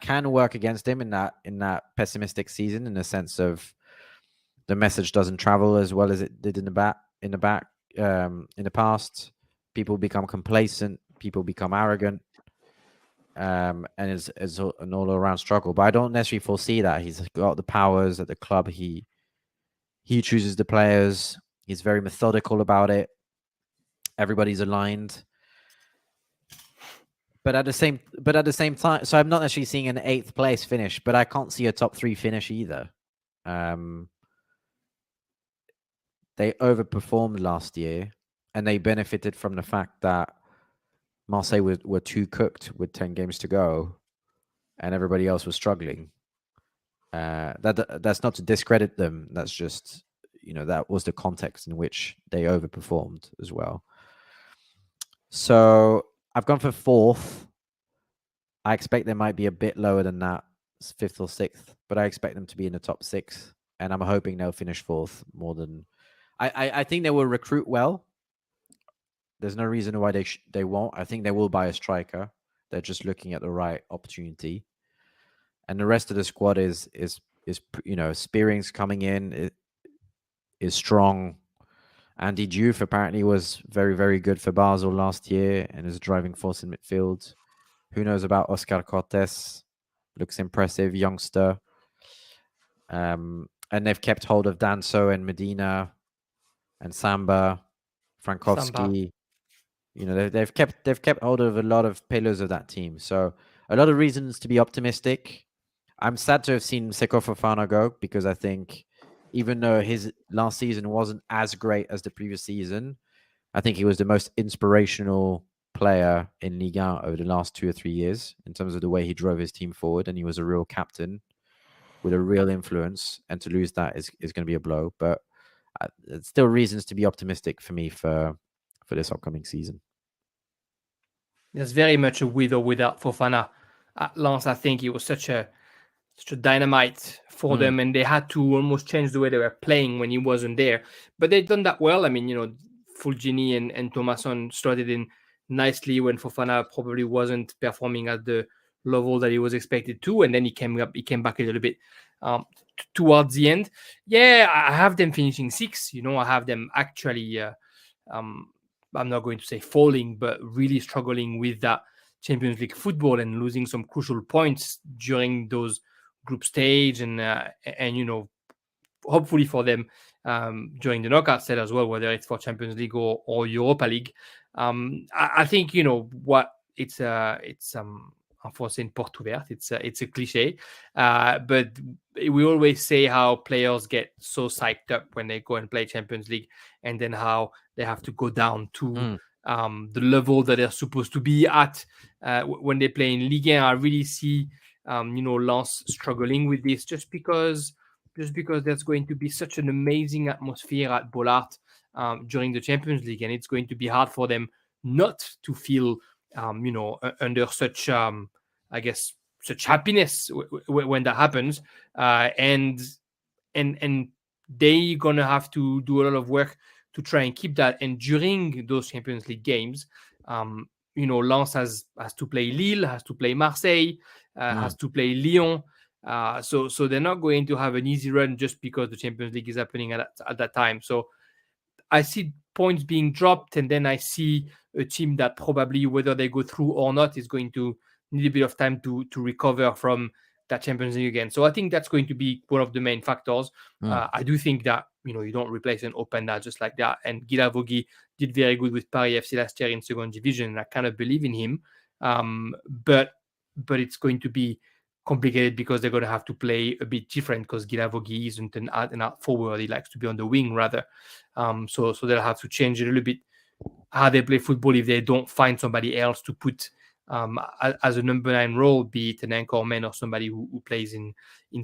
can work against him in that pessimistic season, in the sense of the message doesn't travel as well as it did in the past. People become complacent, people become arrogant, and it's an all-around struggle. But I don't necessarily foresee that. He's got the powers at the club. He chooses the players. He's very methodical about it. Everybody's aligned. But at the same time, so I'm not actually seeing an 8th place finish, but I can't see a top 3 finish either. They overperformed last year, and they benefited from the fact that Marseille were too cooked with 10 games to go, and everybody else was struggling. That's not to discredit them. That's just, that was the context in which they overperformed as well. So I've gone for 4th. I expect they might be a bit lower than that, 5th or 6th, but I expect them to be in the top 6, and I'm hoping they'll finish 4th more than... I think they will recruit well. There's no reason why they won't. I think they will buy a striker. They're just looking at the right opportunity. And the rest of the squad is Spearings coming in is strong. Andy Diouf apparently was very, very good for Basel last year and is a driving force in midfield. Who knows about Oscar Cortés? Looks impressive, youngster. And they've kept hold of Danso and Medina and Samba, Frankowski. They've kept hold of a lot of pillars of that team. So a lot of reasons to be optimistic. I'm sad to have seen Seko Fofana go, because I think even though his last season wasn't as great as the previous season, I think he was the most inspirational player in Ligue 1 over the last 2 or 3 years in terms of the way he drove his team forward, and he was a real captain with a real influence. And to lose that is going to be a blow. But it's still reasons to be optimistic for me for this upcoming season. There's very much a with or without Fofana at Lens. I think it was such a dynamite for them, and they had to almost change the way they were playing when he wasn't there. But they've done that well. I mean, Fulgini and Thomasson started in nicely when Fofana probably wasn't performing at the level that he was expected to, and then he came back a little bit towards the end. Yeah, I have them finishing 6th. I have them actually. I'm not going to say falling, but really struggling with that Champions League football and losing some crucial points during those group stage, and hopefully for them during the knockout stage as well, whether it's for Champions League or Europa League. I think what it's unfortunately in Porte Ouverte. It's a cliche, but we always say how players get so psyched up when they go and play Champions League, and then how they have to go down to the level that they're supposed to be at when they play in Ligue 1. I really see Lens struggling with this, just because there's going to be such an amazing atmosphere at Bollard during the Champions League, and it's going to be hard for them not to feel, under such, I guess, such happiness when that happens, and they gonna have to do a lot of work to try and keep that. And during those Champions League games, Lens has to play Lille, has to play Marseille, has to play Lyon. So they're not going to have an easy run just because the Champions League is happening at that time. So I see points being dropped, and then I see a team that probably, whether they go through or not, is going to need a bit of time to recover from that Champions League again. So I think that's going to be one of the main factors. I do think that you don't replace an Openda just like that. And Guilavogui did very good with Paris FC last year in second division, and I kind of believe in him. But it's going to be complicated because they're going to have to play a bit different, because Guilavogui isn't an out forward. He likes to be on the wing rather. So they'll have to change a little bit how they play football if they don't find somebody else to put as a number 9 role, be it an anchor man or somebody who plays in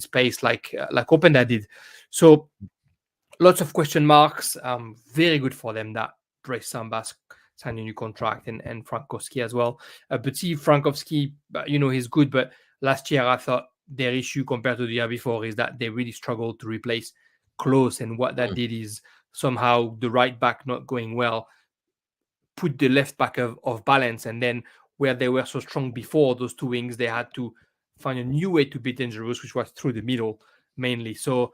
space like Openda did. So lots of question marks. Very good for them that Brace Sambas signed a new contract, and Frankowski as well. But see, Frankowski, he's good, but last year I thought their issue compared to the year before is that they really struggled to replace Klose, and what that did is somehow the right back not going well put the left back of balance, and then where they were so strong before, those two wings, they had to find a new way to be dangerous, which was through the middle mainly. So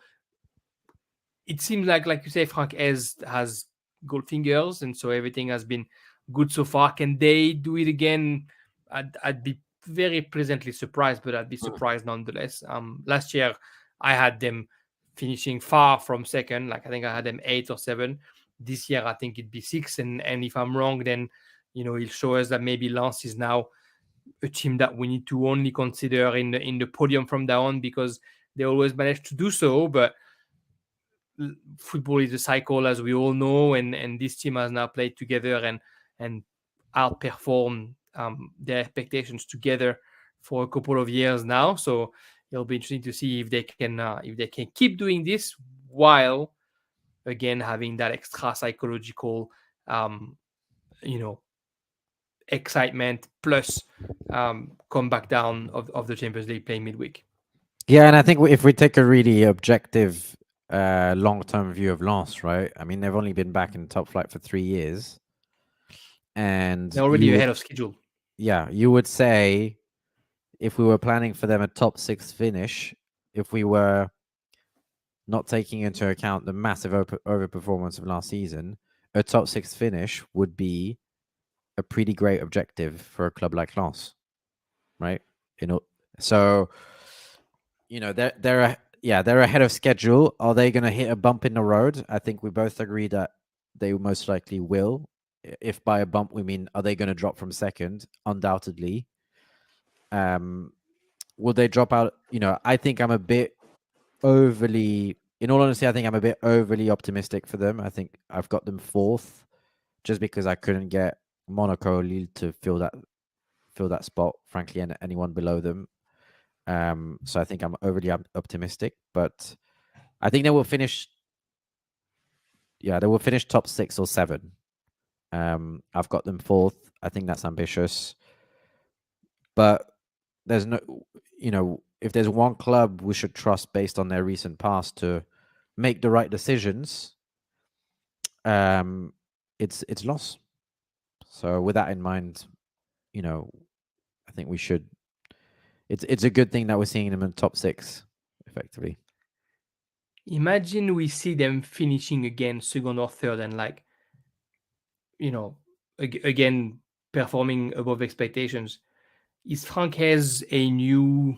it seems like you say, Frank has gold fingers, and so everything has been good so far. Can they do it again? I'd be very pleasantly surprised, but I'd be surprised nonetheless. Last year I had them finishing far from second. I think I had them 8 or 7. This year I think it'd be 6, and if I'm wrong, then he'll show us that maybe Lens is now a team that we need to only consider in the podium from now on, because they always manage to do so. But football is a cycle, as we all know, and this team has now played together and outperformed their expectations together for a couple of years now. So it'll be interesting to see if they can keep doing this while again having that extra psychological excitement plus come back down of the Champions League playing midweek. Yeah, and I think if we take a really objective long-term view of Lens, right? I mean, they've only been back in top flight for 3 years, and they're already ahead of schedule. Yeah, you would say if we were planning for them a top 6 finish, if we were not taking into account the massive overperformance of last season, a top 6 finish would be a pretty great objective for a club like Lens, right? So they're ahead of schedule. Are they going to hit a bump in the road? I think we both agree that they most likely will. If by a bump we mean, are they going to drop from second? Undoubtedly. Will they drop out? I think I'm a bit overly, in all honesty, I think I'm a bit overly optimistic for them. I think I've got them 4th just because I couldn't get Monaco or Lille to fill that spot, frankly, and anyone below them. So I think I'm overly optimistic, but I think they will finish. Yeah, they will finish top 6 or 7. I've got them 4th. I think that's ambitious, but there's no, if there's one club we should trust based on their recent past to make the right decisions, it's Lens. So with that in mind, I think we should. It's a good thing that we're seeing them in top 6, effectively. Imagine we see them finishing again second or third, and again performing above expectations. Is Francaise a new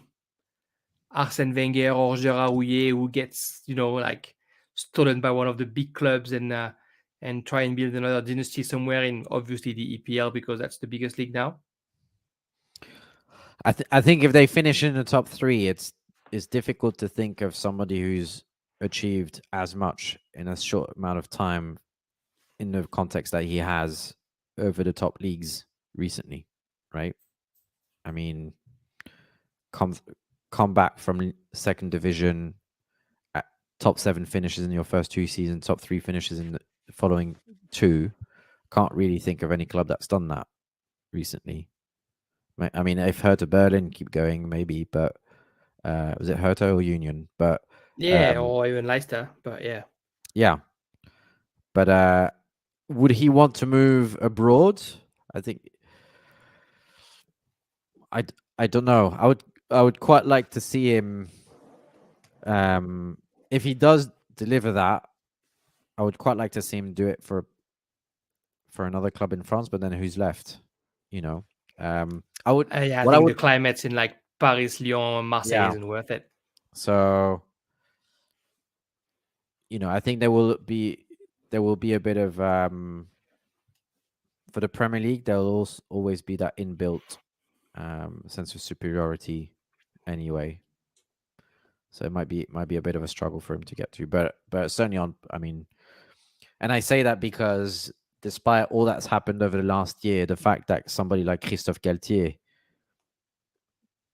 Arsène Wenger or Gérard Houllier who gets stolen by one of the big clubs and try and build another dynasty somewhere in obviously the EPL, because that's the biggest league now? I think if they finish in the top 3, it's difficult to think of somebody who's achieved as much in a short amount of time in the context that he has over the top leagues recently, right? I mean, come back from second division, at top 7 finishes in your first 2 seasons, top 3 finishes in the following 2. Can't really think of any club that's done that recently. I mean, if Hertha Berlin keep going, maybe, but was it Hertha or Union? But or even Leicester, but yeah. But would he want to move abroad? I think I don't know. I would quite like to see him. If he does deliver that, I would quite like to see him do it for another club in France. But then who's left? I would. I think the climates in like Paris, Lyon, Marseille isn't worth it. So, I think there will be a bit of for the Premier League. There will always be that inbuilt sense of superiority, anyway. So it might be a bit of a struggle for him to get to, but certainly on. I mean, and I say that because despite all that's happened over the last year, the fact that somebody like Christophe Galtier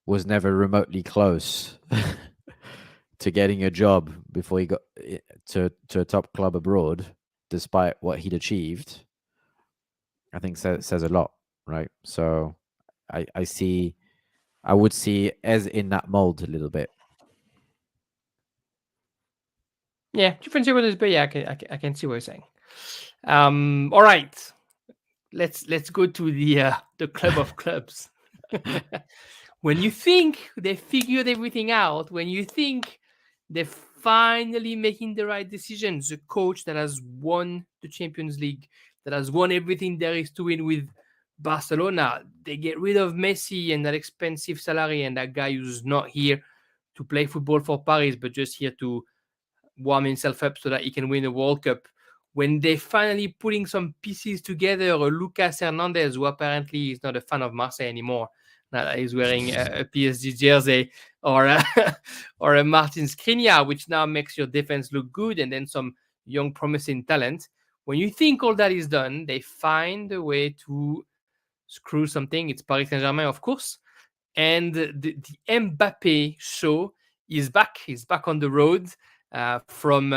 was never remotely close to getting a job before he got to a top club abroad, despite what he'd achieved, I think says a lot, right? So I would see as in that mold a little bit. Yeah, different shareholders, but yeah, I can see what you're saying. All right, let's go to the club of clubs. When you think they figured everything out, when you think they're finally making the right decisions, the coach that has won the Champions League, that has won everything there is to win with Barcelona, they get rid of Messi and that expensive salary and that guy who's not here to play football for Paris, but just here to warm himself up so that he can win a World Cup. When they're finally putting some pieces together, Lucas Hernandez, who apparently is not a fan of Marseille anymore, now that he's wearing a PSG jersey, or a Martin Skriniar, which now makes your defense look good, and then some young promising talent. When you think all that is done, they find a way to screw something. It's Paris Saint-Germain, of course. And the Mbappé show is back. He's back on the road from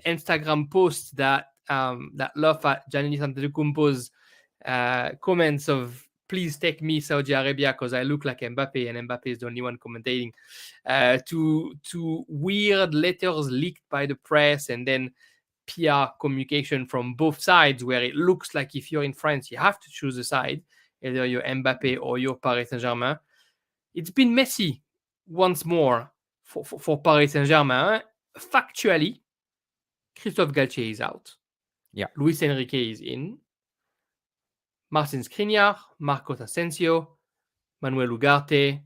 Instagram posts that laugh at Giannis Antetokounmpo's comments of "Please take me Saudi Arabia because I look like Mbappé," and Mbappé is the only one commentating. To weird letters leaked by the press, and then PR communication from both sides, where it looks like if you're in France, you have to choose a side, either you're Mbappé or you're Paris Saint-Germain. It's been messy once more for Paris Saint-Germain. Factually, Christophe Galtier is out. Yeah. Luis Enrique is in. Martin Skriniar, Marcos Asensio, Manuel Ugarte,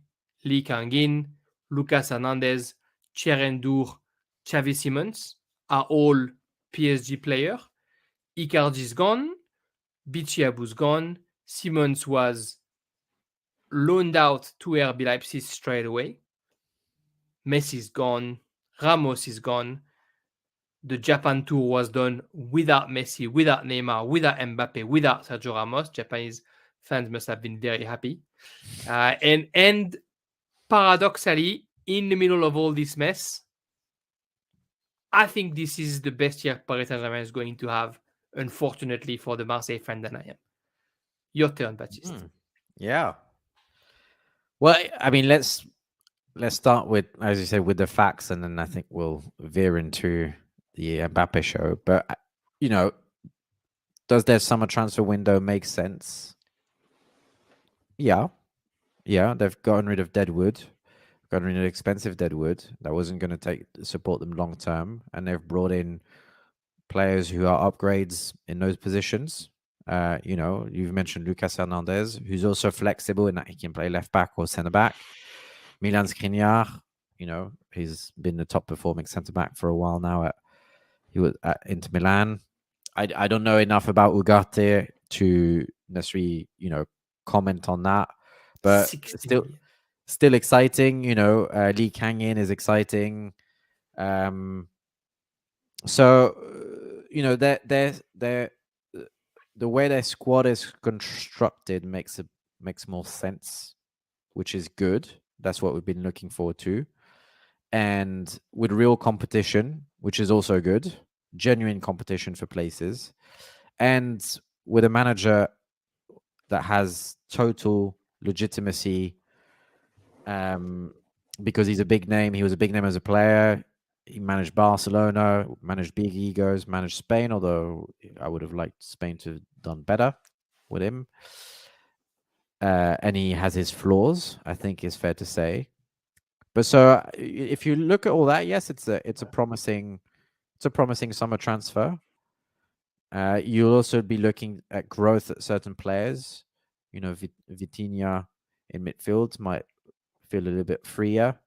Lee Kangin, Lucas Hernandez, Cherendure, Xavi Simons are all PSG players. Icardi's gone. Bichiabu's gone. Simons was loaned out to RB Leipzig straight away. Messi's gone. Ramos is gone. The Japan tour was done without Messi, without Neymar, without Mbappe, without Sergio Ramos. Japanese fans must have been very happy. And paradoxally, in the middle of all this mess, I think this is the best year Paris Saint-Germain is going to have, unfortunately for the Marseille fan that I am. Your turn, Baptiste. Yeah. Well, I mean, let's start with, as you said, with the facts, and then I think we'll veer into the Mbappe show. But does their summer transfer window make sense? Yeah, they've gotten rid of Deadwood, gotten rid of expensive Deadwood that wasn't going to support them long term, and they've brought in players who are upgrades in those positions. You've mentioned Lucas Hernandez, who's also flexible in that he can play left back or centre back. Milan Skriniar, he's been the top performing centre back for a while now. He was at Inter Milan. I don't know enough about Ugarte to necessarily, comment on that, but still exciting. Lee Kangin is exciting. So they're the way their squad is constructed makes more sense, which is good. That's what we've been looking forward to. And with real competition, which is also good, genuine competition for places, and with a manager that has total legitimacy, because he's a big name. He was a big name as a player. He managed Barcelona, managed big egos, managed Spain, although I would have liked Spain to have done better with him. And he has his flaws, I think is fair to say. But so if you look at all that, yes, it's a promising summer transfer. You'll also be looking at growth at certain players. Vitinha in midfield might feel a little bit freer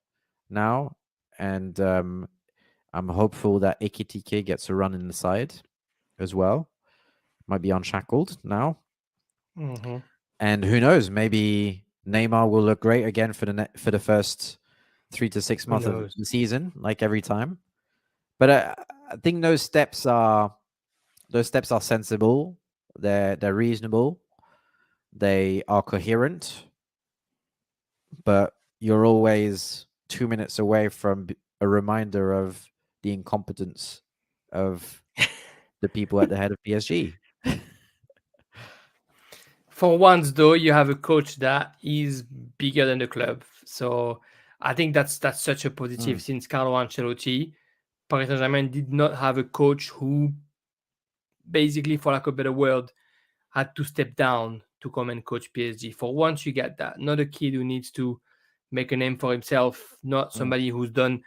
now, and I'm hopeful that Ekitike gets a run in the side as well. Might be unshackled now, and who knows? Maybe Neymar will look great again for the first 3 to 6 months of the season, like every time. But I think those steps are sensible. They're reasonable. They are coherent. But you're always 2 minutes away from a reminder of the incompetence of the people at the head of PSG. For once, though, you have a coach that is bigger than the club. So I think that's such a positive. Since Carlo Ancelotti, Paris Saint-Germain did not have a coach who, basically, for lack of a better word, had to step down to come and coach PSG. For once, you get that. Not a kid who needs to make a name for himself, not somebody who's done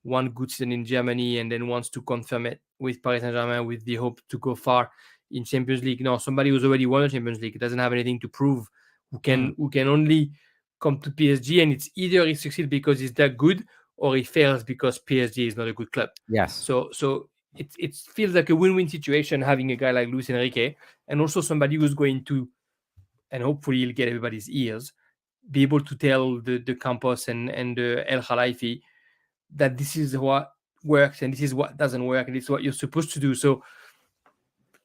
one good season in Germany and then wants to confirm it with Paris Saint-Germain with the hope to go far in Champions League. No, somebody who's already won a Champions League, doesn't have anything to prove, who can only come to PSG, and it's either he succeeds because he's that good or he fails because PSG is not a good club. Yes. So it feels like a win-win situation having a guy like Luis Enrique, and also somebody who's going to, and hopefully he'll get everybody's ears, be able to tell the Campos and the El Khalifi that this is what works and this is what doesn't work and this is what you're supposed to do. So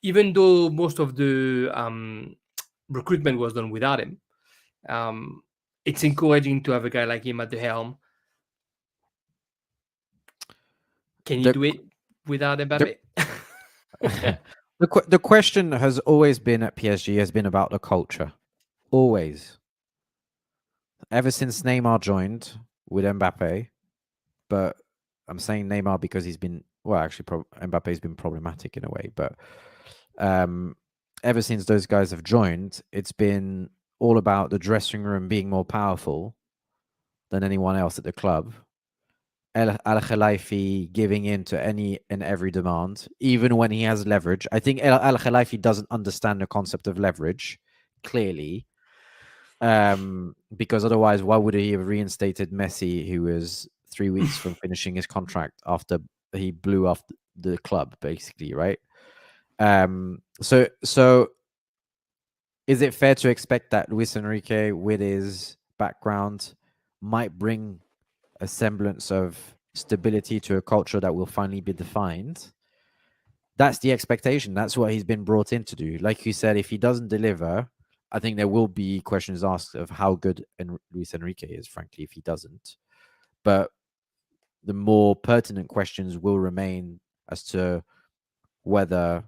even though most of the recruitment was done without him, it's encouraging to have a guy like him at the helm. Can you do it without Mbappé? The question has always been at PSG has been about the culture. Always. Ever since Neymar joined with Mbappé, but I'm saying Neymar because he's been, well, actually, Mbappe's been problematic in a way, but ever since those guys have joined, it's been all about the dressing room being more powerful than anyone else at the club. Al Khalifi giving in to any and every demand, even when he has leverage. I think Al Khalifi doesn't understand the concept of leverage, clearly. Because otherwise, why would he have reinstated Messi, who was 3 weeks from finishing his contract after he blew off the club, basically, right? So is it fair to expect that Luis Enrique, with his background, might bring a semblance of stability to a culture that will finally be defined? That's the expectation. That's what he's been brought in to do. Like you said, if he doesn't deliver, I think there will be questions asked of how good Luis Enrique is, frankly, if he doesn't. But the more pertinent questions will remain as to whether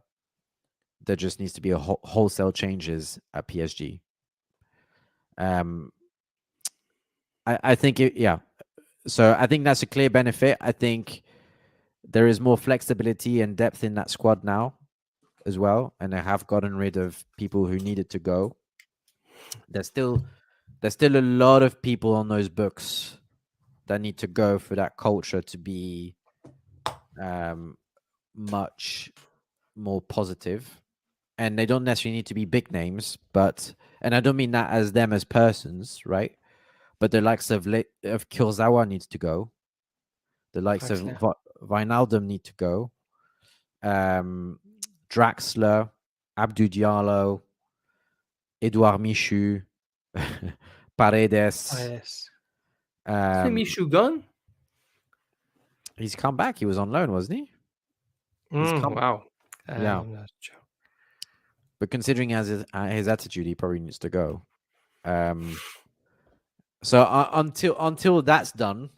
there just needs to be a wholesale changes at PSG. I think yeah. So I think that's a clear benefit. I think there is more flexibility and depth in that squad now as well, and they have gotten rid of people who needed to go. There's still a lot of people on those books that need to go for that culture to be much more positive. And they don't necessarily need to be big names, and I don't mean that as them as persons, right? But the likes of Kurzawa needs to go. The likes of Wijnaldum need to go. Draxler, Abdou Diallo, Edouard Michu, Paredes. Is Michu gone? He's come back. He was on loan, wasn't he? Wow. Yeah. I'm not sure. But considering his attitude, he probably needs to go. So until that's done,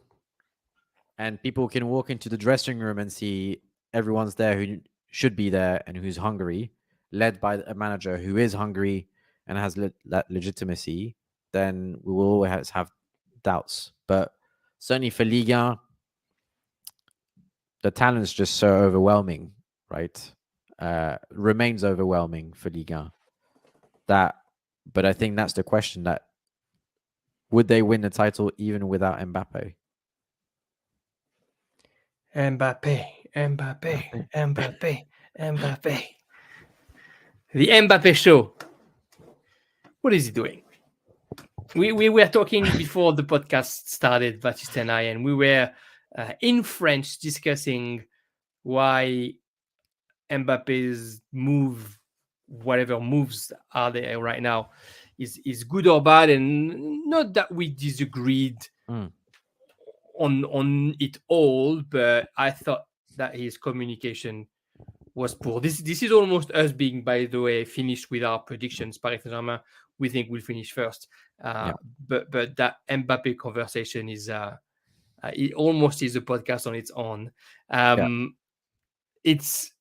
and people can walk into the dressing room and see everyone's there who should be there and who's hungry, led by a manager who is hungry and has that legitimacy, then we will always have doubts. But certainly for Ligue 1, the talent is just so overwhelming, right? Remains overwhelming for Ligue 1. But I think that's the question: that would they win the title even without Mbappé? Mbappé. The Mbappé show. What is he doing? We were talking before the podcast started, Baptiste and I, and we were in French discussing why Mbappe's move, whatever moves are there right now, is good or bad, and not that we disagreed on it all, but I thought that his communication was poor. This is almost us being, by the way, finished with our predictions. Paris Saint-Germain, we think we'll finish first. But that Mbappé conversation is it almost is a podcast on its own. It's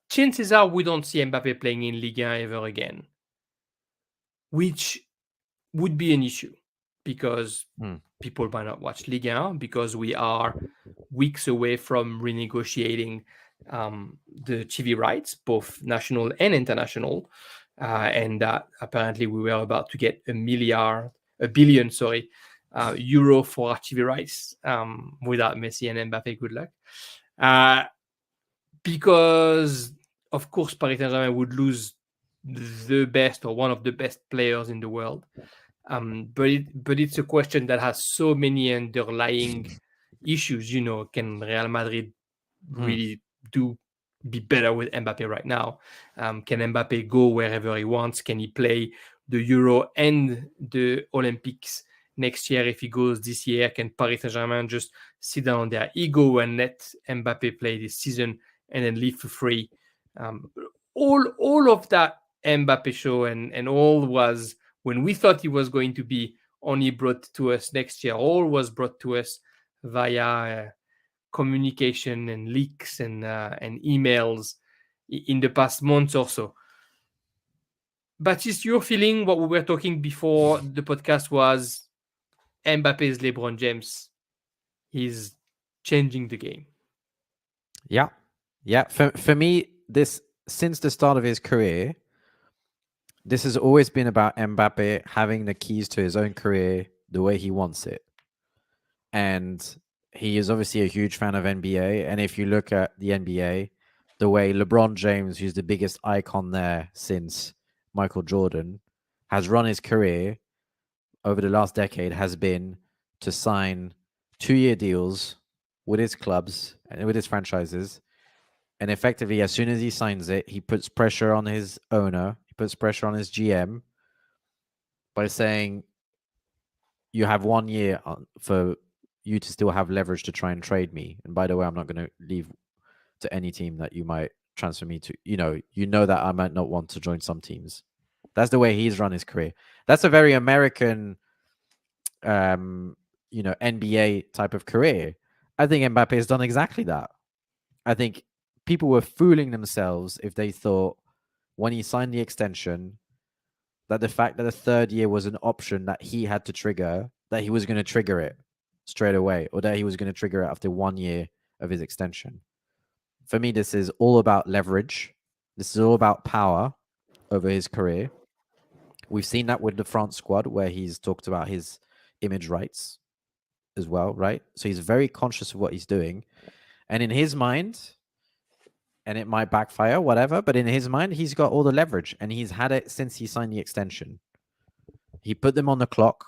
chances are we don't see Mbappé playing in Ligue 1 ever again, which would be an issue because people might not watch Ligue 1 because we are weeks away from renegotiating the TV rights, both national and international, and apparently we were about to get a billion, euro for our TV rights without Messi and Mbappé. Good luck, because of course Paris Saint-Germain would lose the best or one of the best players in the world. But it's a question that has so many underlying issues. Can Real Madrid really be better with Mbappé right now? Can Mbappé go wherever he wants? Can he play the Euro and the Olympics next year if he goes this year? Can Paris Saint-Germain just sit down on their ego and let Mbappé play this season and then leave for free? All of that Mbappé show and all was, when we thought he was going to be only brought to us next year, all was brought to us via communication and leaks and emails in the past months or so. Baptiste, your feeling, what we were talking before the podcast was Mbappé is LeBron James. He's changing the game. Yeah. For me, this, since the start of his career, this has always been about Mbappé having the keys to his own career the way he wants it. And he is obviously a huge fan of NBA. And if you look at the NBA, the way LeBron James, who's the biggest icon there since Michael Jordan, has run his career over the last decade, has been to sign 2-year deals with his clubs and with his franchises. And effectively, as soon as he signs it, he puts pressure on his owner, he puts pressure on his GM by saying, you have 1 year for you to still have leverage to try and trade me. And by the way, I'm not going to leave to any team that you might transfer me to. You know that I might not want to join some teams. That's the way he's run his career. That's a very American, NBA type of career. I think Mbappé has done exactly that. I think people were fooling themselves if they thought when he signed the extension that the fact that the third year was an option that he had to trigger, that he was going to trigger it straight away, or that he was going to trigger it after 1 year of his extension. For me, this is all about leverage. This is all about power over his career. We've seen that with the France squad, where he's talked about his image rights as well, right? So he's very conscious of what he's doing. And in his mind, and it might backfire, whatever, but in his mind, he's got all the leverage, and he's had it since he signed the extension. He put them on the clock.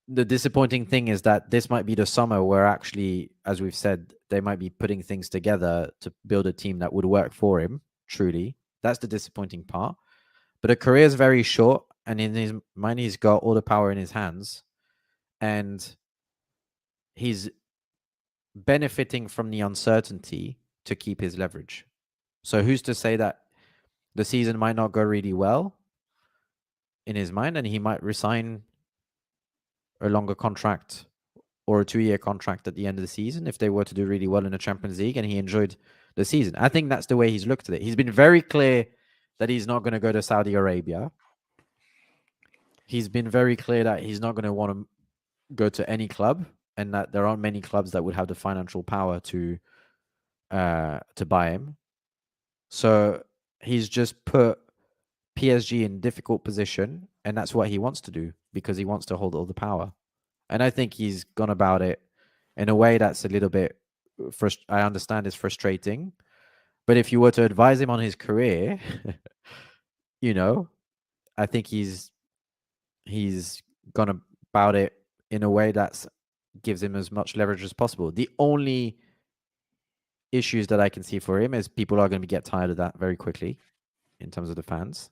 The disappointing thing is that this might be the summer where actually, as we've said, they might be putting things together to build a team that would work for him, truly. That's the disappointing part. But a career is very short, and in his mind, he's got all the power in his hands, and he's benefiting from the uncertainty to keep his leverage. So who's to say that the season might not go really well in his mind, and he might resign a longer contract or a 2-year contract at the end of the season if they were to do really well in the Champions League and he enjoyed the season. I think that's the way he's looked at it. He's been very clear that he's not going to go to Saudi Arabia. He's been very clear that he's not going to want to go to any club, and that there aren't many clubs that would have the financial power to buy him. So he's just put PSG in difficult position, and that's what he wants to do because he wants to hold all the power. And I think he's gone about it in a way that's a little bit, I understand it's frustrating. But if you were to advise him on his career, I think he's gone about it in a way that gives him as much leverage as possible. The only issues that I can see for him is people are going to get tired of that very quickly in terms of the fans.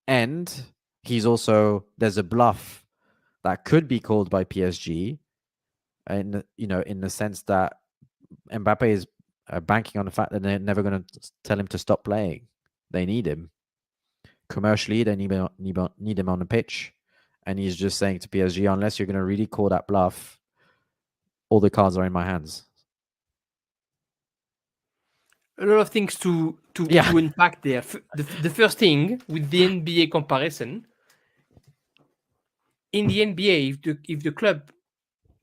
And there's a bluff that could be called by PSG, and in the sense that Mbappé is banking on the fact that they're never going to tell him to stop playing. They need him commercially. They need him on the pitch, and he's just saying to PSG, unless you're going to really call that bluff, all the cards are in my hands. A lot of things to unpack there. The first thing with the NBA comparison, in the NBA, if the club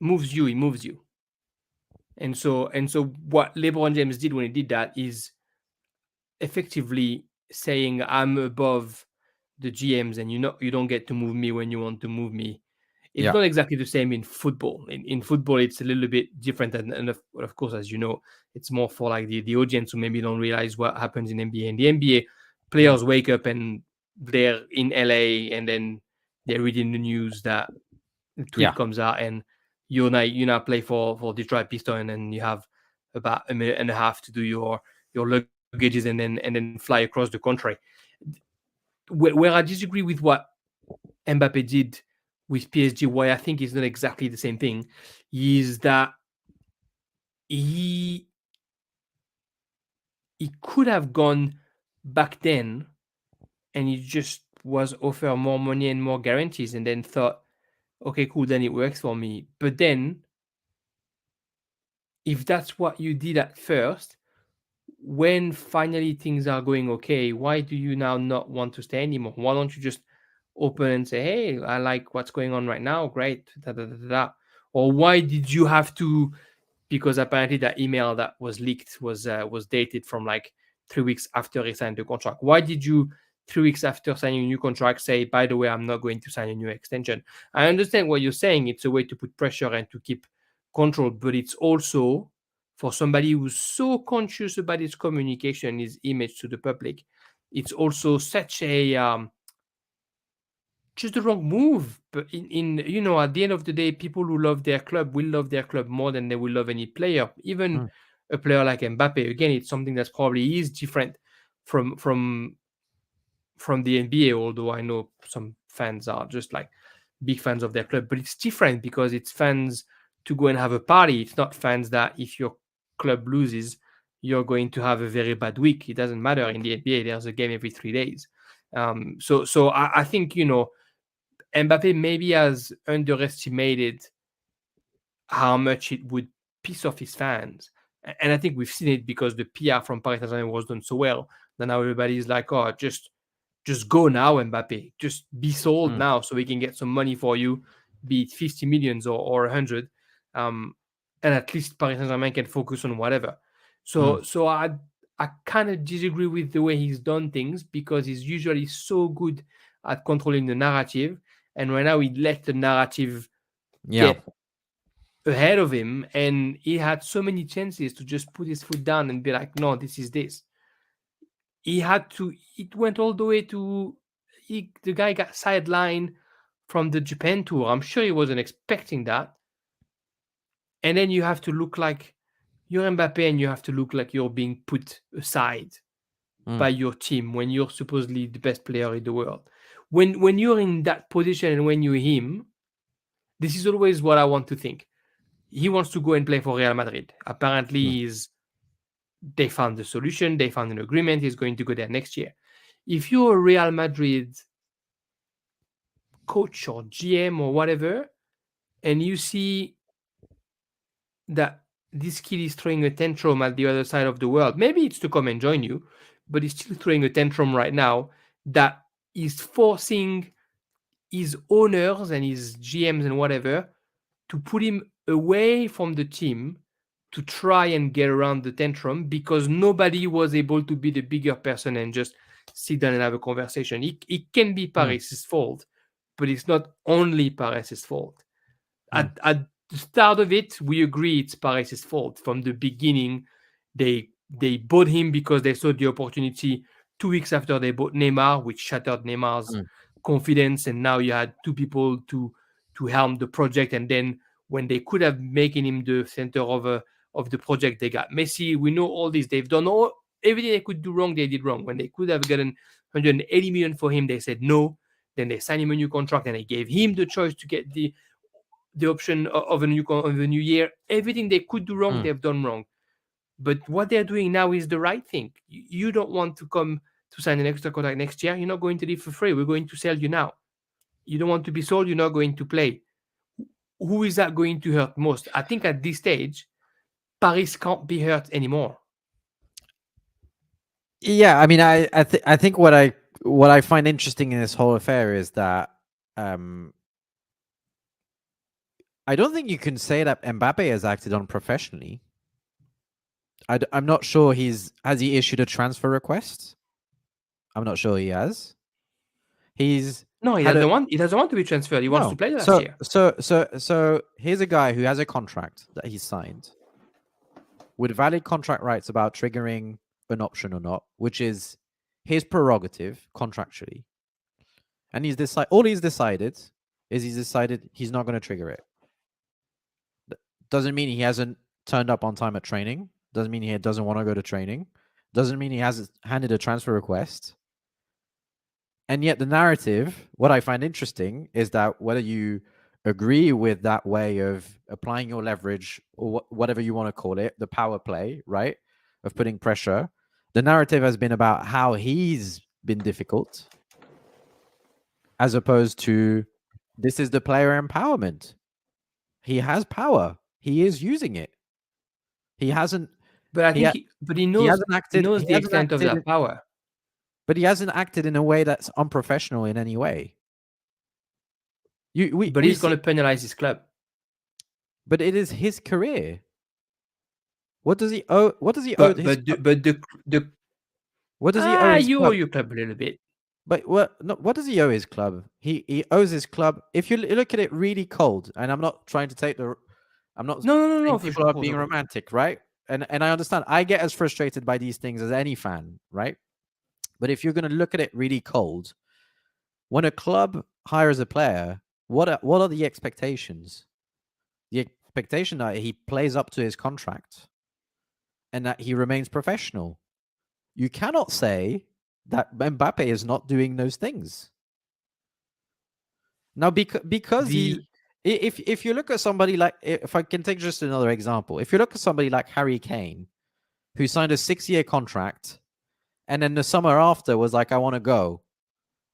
moves you, it moves you. And so what LeBron James did when he did that is effectively saying, I'm above the GMs and you don't get to move me when you want to move me. It's not exactly the same in football. In football, it's a little bit different. And of course, as you know, it's more for like the audience who maybe don't realize what happens in NBA. In the NBA, players wake up and they're in LA and then they're reading the news that the tweet comes out and you now play for Detroit Pistons and you have about a minute and a half to do your luggages and then fly across the country. Where I disagree with what Mbappé did with PSG, why I think it's not exactly the same thing, is that he could have gone back then and he just was offered more money and more guarantees and then thought, okay, cool, then it works for me. But then, if that's what you did at first, when finally things are going okay, why do you now not want to stay anymore? Why don't you just open and say, hey, I like what's going on right now, great, Or why did you have to, because apparently that email that was leaked was dated from like 3 weeks after he signed the contract. Why did you 3 weeks after signing a new contract say, by the way, I'm not going to sign a new extension? I understand what you're saying. It's a way to put pressure and to keep control, but it's also for somebody who's so conscious about his communication, his image to the public, it's also such a just the wrong move. But in at the end of the day, people who love their club will love their club more than they will love any player, even a player like Mbappé. Again, it's something that's probably is different from the NBA, although I know some fans are just like big fans of their club, but it's different because it's fans to go and have a party. It's not fans that if your club loses, you're going to have a very bad week. It doesn't matter in the NBA. There's a game every 3 days. So I think, Mbappé maybe has underestimated how much it would piss off his fans. And I think we've seen it because the PR from Paris Saint-Germain was done so well. Then now everybody's like, oh, just go now, Mbappé. Just be sold now so we can get some money for you, be it 50 millions or 100. And at least Paris Saint-Germain can focus on whatever. So I kind of disagree with the way he's done things because he's usually so good at controlling the narrative. And right now he let the narrative get ahead of him. And he had so many chances to just put his foot down and be like, no, this is this. It went all the way to, the guy got sidelined from the Japan tour. I'm sure he wasn't expecting that. And then you have to look like you're Mbappé and you have to look like you're being put aside by your team when you're supposedly the best player in the world. When you're in that position and when you're him, this is always what I want to think. He wants to go and play for Real Madrid. Apparently, they found the solution. They found an agreement. He's going to go there next year. If you're a Real Madrid coach or GM or whatever, and you see that this kid is throwing a tantrum at the other side of the world, maybe it's to come and join you, but he's still throwing a tantrum right now that is forcing his owners and his GMs and whatever to put him away from the team to try and get around the tantrum because nobody was able to be the bigger person and just sit down and have a conversation. It can be Paris' fault, but it's not only Paris' fault. At the start of it, we agree it's Paris' fault. From the beginning, they bought him because they saw the opportunity 2 weeks after they bought Neymar, which shattered Neymar's confidence, and now you had two people to helm the project, and then when they could have making him the center of the project, they got Messi. We know all this. They've done everything they could do wrong, they did wrong. When they could have gotten 180 million for him, they said no. Then they signed him a new contract and they gave him the choice to get the option of a new year. Everything they could do wrong, they've done wrong. But what they're doing now is the right thing. You don't want to come to sign an extra contract next year. You're not going to leave for free. We're going to sell you now. You don't want to be sold. You're not going to play. Who is that going to hurt most? I think at this stage, Paris can't be hurt anymore. Yeah, I mean, I think what I find interesting in this whole affair is that I don't think you can say that Mbappé has acted unprofessionally. I'm not sure has he issued a transfer request? I'm not sure he has. He doesn't want to be transferred. He wants to play last year. So here's a guy who has a contract that he signed with valid contract rights about triggering an option or not, which is his prerogative contractually. And he's decided he's not going to trigger it. Doesn't mean he hasn't turned up on time at training. Doesn't mean he doesn't want to go to training. Doesn't mean he hasn't handed a transfer request. And yet the narrative, what I find interesting is that whether you agree with that way of applying your leverage or whatever you want to call it, the power play, right, of putting pressure, the narrative has been about how he's been difficult as opposed to this is the player empowerment. He has power. He is using it. He hasn't. But I think he knows the extent of that power. But he hasn't acted in a way that's unprofessional in any way. But he's going to penalize his club. But it is his career. What does he owe? What does he owe? What does he owe his club? You owe your club a little bit. But what does he owe his club? He owes his club. If you look at it really cold, and I'm not trying to take the, I'm not. No. People are being romantic, right? And I understand. I get as frustrated by these things as any fan, right? But if you're going to look at it really cold, when a club hires a player, what are the expectations? The expectation that he plays up to his contract and that he remains professional. You cannot say that Mbappé is not doing those things. Now, because if you look at somebody like, if I can take just another example, if you look at somebody like Harry Kane, who signed a 6-year contract, and then the summer after was like, I want to go,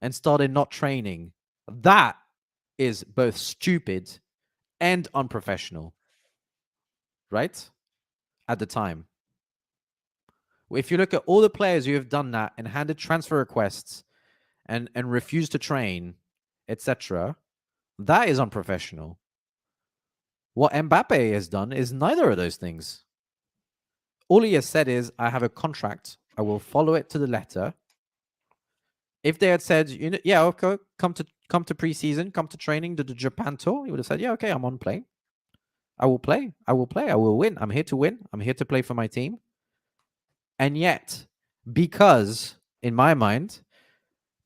and started not training. That is both stupid and unprofessional, right? At the time. If you look at all the players who have done that and handed transfer requests and refused to train, etc., that is unprofessional. What Mbappé has done is neither of those things. All he has said is, I have a contract. I will follow it to the letter. If they had said, yeah, okay, come to preseason, come to training, do the Japan tour, he would have said, yeah, okay, I'm on play. I will play. I will win. I'm here to win. I'm here to play for my team. And yet, because, in my mind,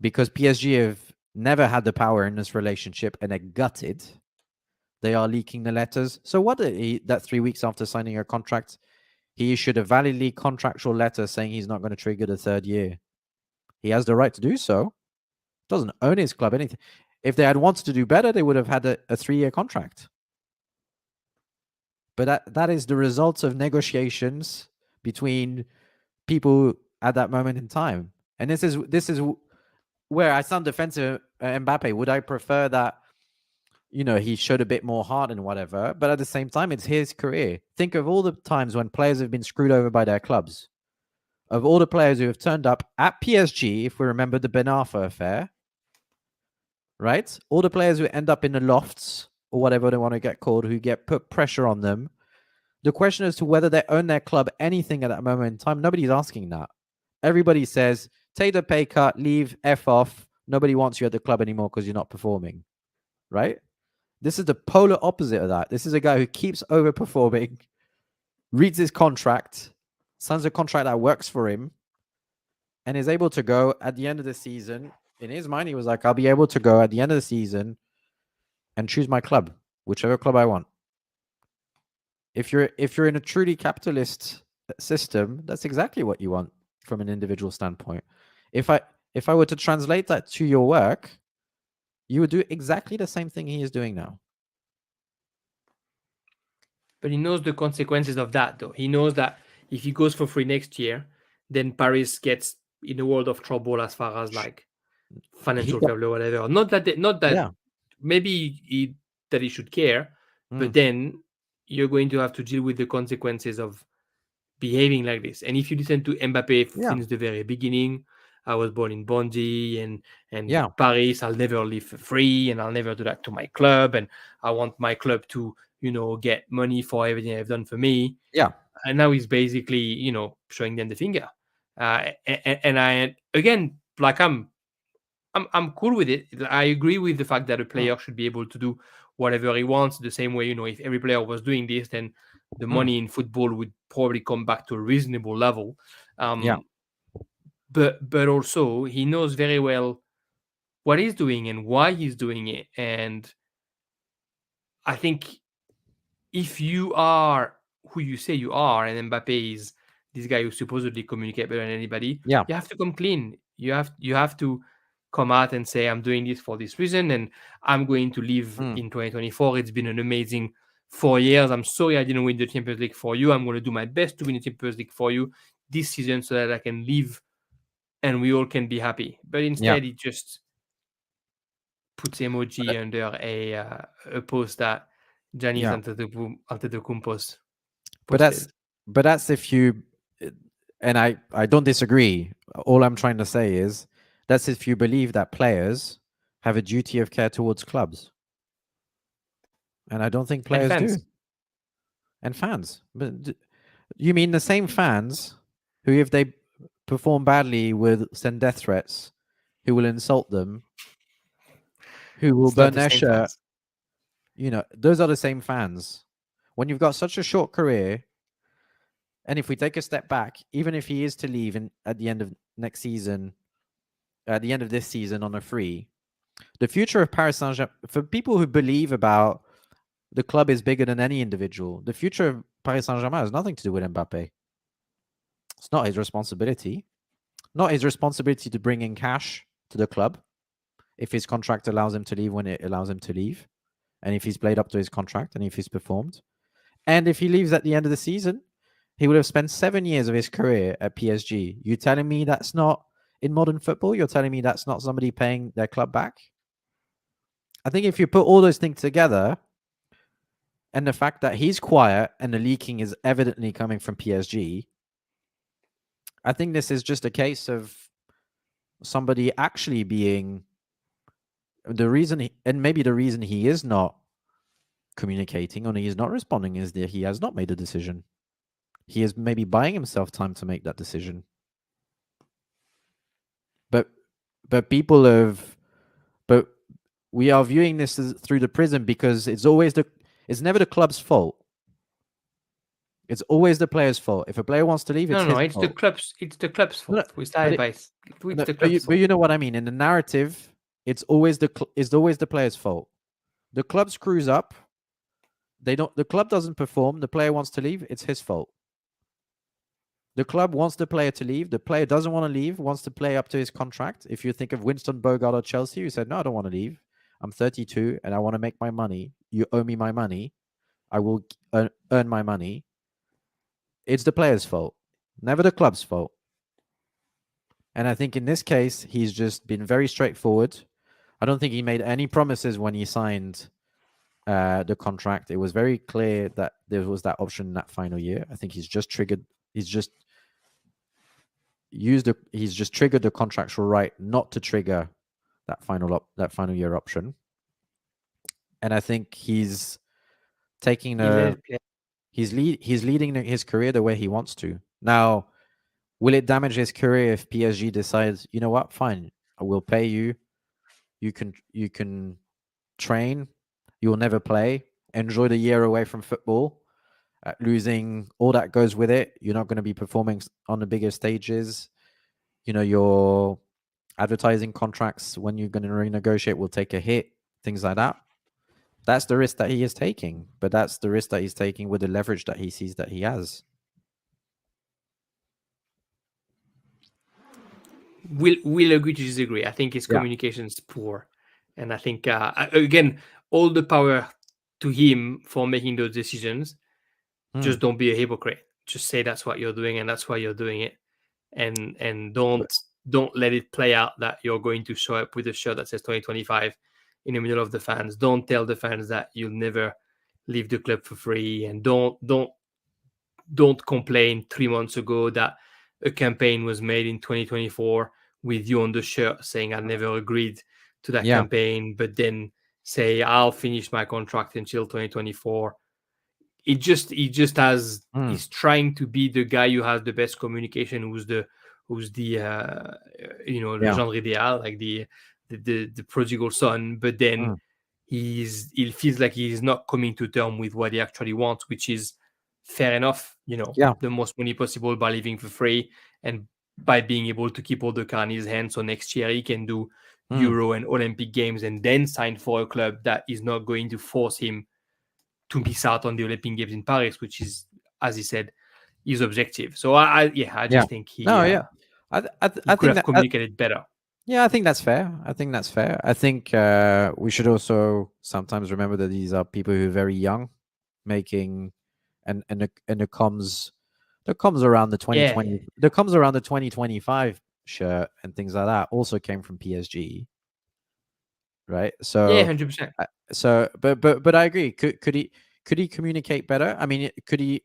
because PSG have never had the power in this relationship and are gutted, they are leaking the letters. So what did he, that 3 weeks after signing a contract, he issued a validly contractual letter saying he's not going to trigger the 3rd year. He has the right to do so. Doesn't own his club anything. If they had wanted to do better, they would have had a 3-year contract. But that is the result of negotiations between people at that moment in time. And this is where I sound defensive, Mbappé. Would I prefer that, he showed a bit more heart and whatever, but at the same time, it's his career. Think of all the times when players have been screwed over by their clubs. Of all the players who have turned up at PSG, if we remember the Ben Arfa affair, right? All the players who end up in the lofts or whatever they want to get called, who get put pressure on them. The question as to whether they own their club anything at that moment in time, nobody's asking that. Everybody says, take the pay cut, leave, F off. Nobody wants you at the club anymore because you're not performing, right? This is the polar opposite of that. This is a guy who keeps overperforming, reads his contract, signs a contract that works for him, and is able to go at the end of the season. In his mind, he was like, I'll be able to go at the end of the season and choose my club, whichever club I want. If you're in a truly capitalist system, that's exactly what you want from an individual standpoint. If I were to translate that to your work, you would do exactly the same thing he is doing now. But he knows the consequences of that, though. He knows that if he goes for free next year, then Paris gets in a world of trouble as far as like financial fair play or whatever. Not that maybe that he should care, but then you're going to have to deal with the consequences of behaving like this. And if you listen to Mbappé since the very beginning, I was born in Bondy and Paris, I'll never live for free and I'll never do that to my club. And I want my club to, get money for everything I've done for me. Yeah. And now he's basically, showing them the finger. And I, again, like I'm cool with it. I agree with the fact that a player should be able to do whatever he wants the same way, if every player was doing this, then the money in football would probably come back to a reasonable level. But also he knows very well what he's doing and why he's doing it. And I think if you are who you say you are, and Mbappé is this guy who supposedly communicates better than anybody, you have to come clean. You have to come out and say, I'm doing this for this reason, and I'm going to leave in 2024. It's been an amazing 4 years. I'm sorry I didn't win the Champions League for you. I'm going to do my best to win the Champions League for you this season so that I can leave and we all can be happy. But instead, he just puts emoji under a post that Giannis Antetokounmpo's posted. But that's if you, and I don't disagree. All I'm trying to say is that's if you believe that players have a duty of care towards clubs. And I don't think players do. And fans. But you mean the same fans who, if they perform badly, will send death threats, who will insult them, who will burn their shirt? Those are the same fans. When you've got such a short career, and if we take a step back, even if he is to leave at the end of next season, at the end of this season on a free, the future of Paris Saint-Germain, for people who believe about the club is bigger than any individual, the future of Paris Saint-Germain has nothing to do with Mbappé. It's not his responsibility. Not his responsibility to bring in cash to the club if his contract allows him to leave when it allows him to leave, and if he's played up to his contract and if he's performed. And if he leaves at the end of the season, he would have spent 7 years of his career at PSG. You telling me that's not in modern football? You're telling me that's not somebody paying their club back? I think if you put all those things together, and the fact that he's quiet and the leaking is evidently coming from PSG, I think this is just a case of somebody actually being the reason, and maybe the reason he is not communicating or he is not responding is that he has not made a decision. He is maybe buying himself time to make that decision. But we are viewing this through the prism because it's never the club's fault. It's always the player's fault. If a player wants to leave, it's his fault. It's the club's fault. But you know what I mean. In the narrative, it's always the player's fault. The club screws up. The club doesn't perform. The player wants to leave. It's his fault. The club wants the player to leave. The player doesn't want to leave. Wants to play up to his contract. If you think of Winston Bogart or Chelsea, who said, "No, I don't want to leave. I'm 32 and I want to make my money. You owe me my money. I will earn my money." It's the player's fault, never the club's fault. And I think in this case, he's just been very straightforward. I don't think he made any promises when he signed the contract. It was very clear that there was that option in that final year. I think he's just triggered the contractual right not to trigger that final year option. And I think he's taking he's leading his career the way he wants to. Now, will it damage his career if PSG decides, you know what, fine, I will pay you. You can train. You will never play. Enjoy the year away from football. Losing, all that goes with it. You're not going to be performing on the bigger stages. Your advertising contracts, when you're going to renegotiate, will take a hit. Things like that. That's the risk that he is taking. But that's the risk that he's taking with the leverage that he sees that he has. We'll agree to disagree. I think his communication is poor. And I think, again, all the power to him for making those decisions. Just don't be a hypocrite. Just say that's what you're doing and that's why you're doing it. And don't let it play out that you're going to show up with a shirt that says 2025 in the middle of the fans. Don't tell the fans that you'll never leave the club for free. And don't complain 3 months ago that a campaign was made in 2024 with you on the shirt saying I never agreed to that campaign, but then say I'll finish my contract until 2024. He just has he's trying to be the guy who has the best communication, who's the le gendre idéal, like the prodigal son, but then he feels like he's not coming to terms with what he actually wants, which is fair enough, the most money possible by living for free and by being able to keep all the car in his hands. So next year he can do Euro and Olympic Games and then sign for a club that is not going to force him to miss out on the Olympic Games in Paris, which is, as he said, his objective. So I just think he I could have communicated better. Yeah, I think that's fair. I think we should also sometimes remember that these are people who are very young, making and the comms around the 2020, the comms around the 2025 shirt and things like that also came from PSG, right? So 100%. So, but I agree. Could he communicate better? I mean, could he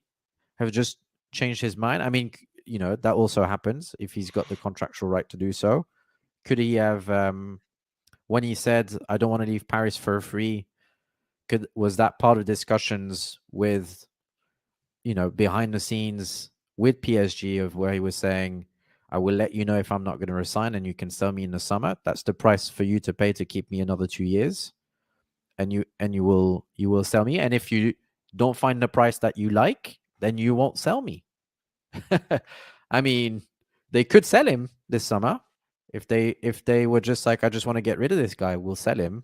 have just changed his mind? I mean, that also happens if he's got the contractual right to do so. Could he have, when he said, "I don't want to leave Paris for free," was that part of discussions with, behind the scenes with PSG of where he was saying, "I will let you know if I'm not going to resign, and you can sell me in the summer. That's the price for you to pay to keep me another 2 years." And you will sell me. And if you don't find the price that you like, then you won't sell me. I mean, they could sell him this summer if they were just like, I just want to get rid of this guy, we'll sell him.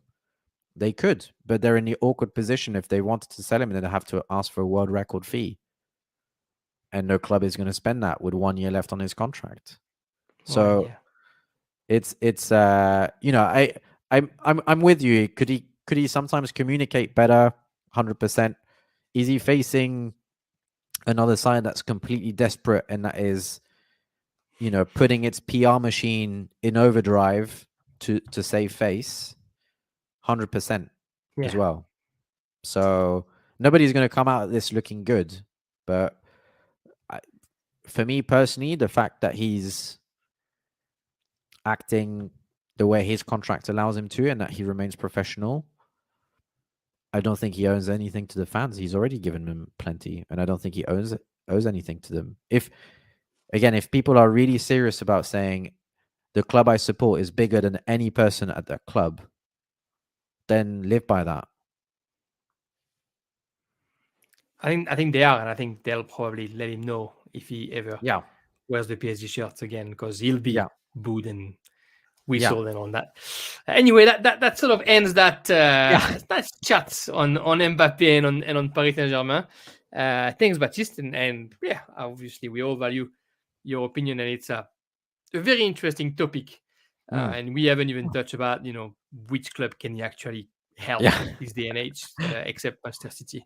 They could, but they're in the awkward position if they wanted to sell him, then they have to ask for a world record fee, and no club is going to spend that with 1 year left on his contract. So it's I'm with you. Could he sometimes communicate better? 100%. Is he facing another side that's completely desperate and that is, putting its PR machine in overdrive to save face? 100% as well. So nobody's going to come out of this looking good. But for me personally, the fact that he's acting the way his contract allows him to and that he remains professional, I don't think he owes anything to the fans. He's already given them plenty, and I don't think he owes anything to them. If people are really serious about saying the club I support is bigger than any person at that club, then live by that. I think they are, and I think they'll probably let him know if he ever wears the PSG shirts again, because he'll be booed and whistled and on that. Anyway, that sort of ends that chat on Mbappé and on Paris Saint-Germain. Thanks, Baptiste, and obviously we all value your opinion, and it's a very interesting topic. And we haven't even touched about which club can he actually help this day and age, except Manchester City.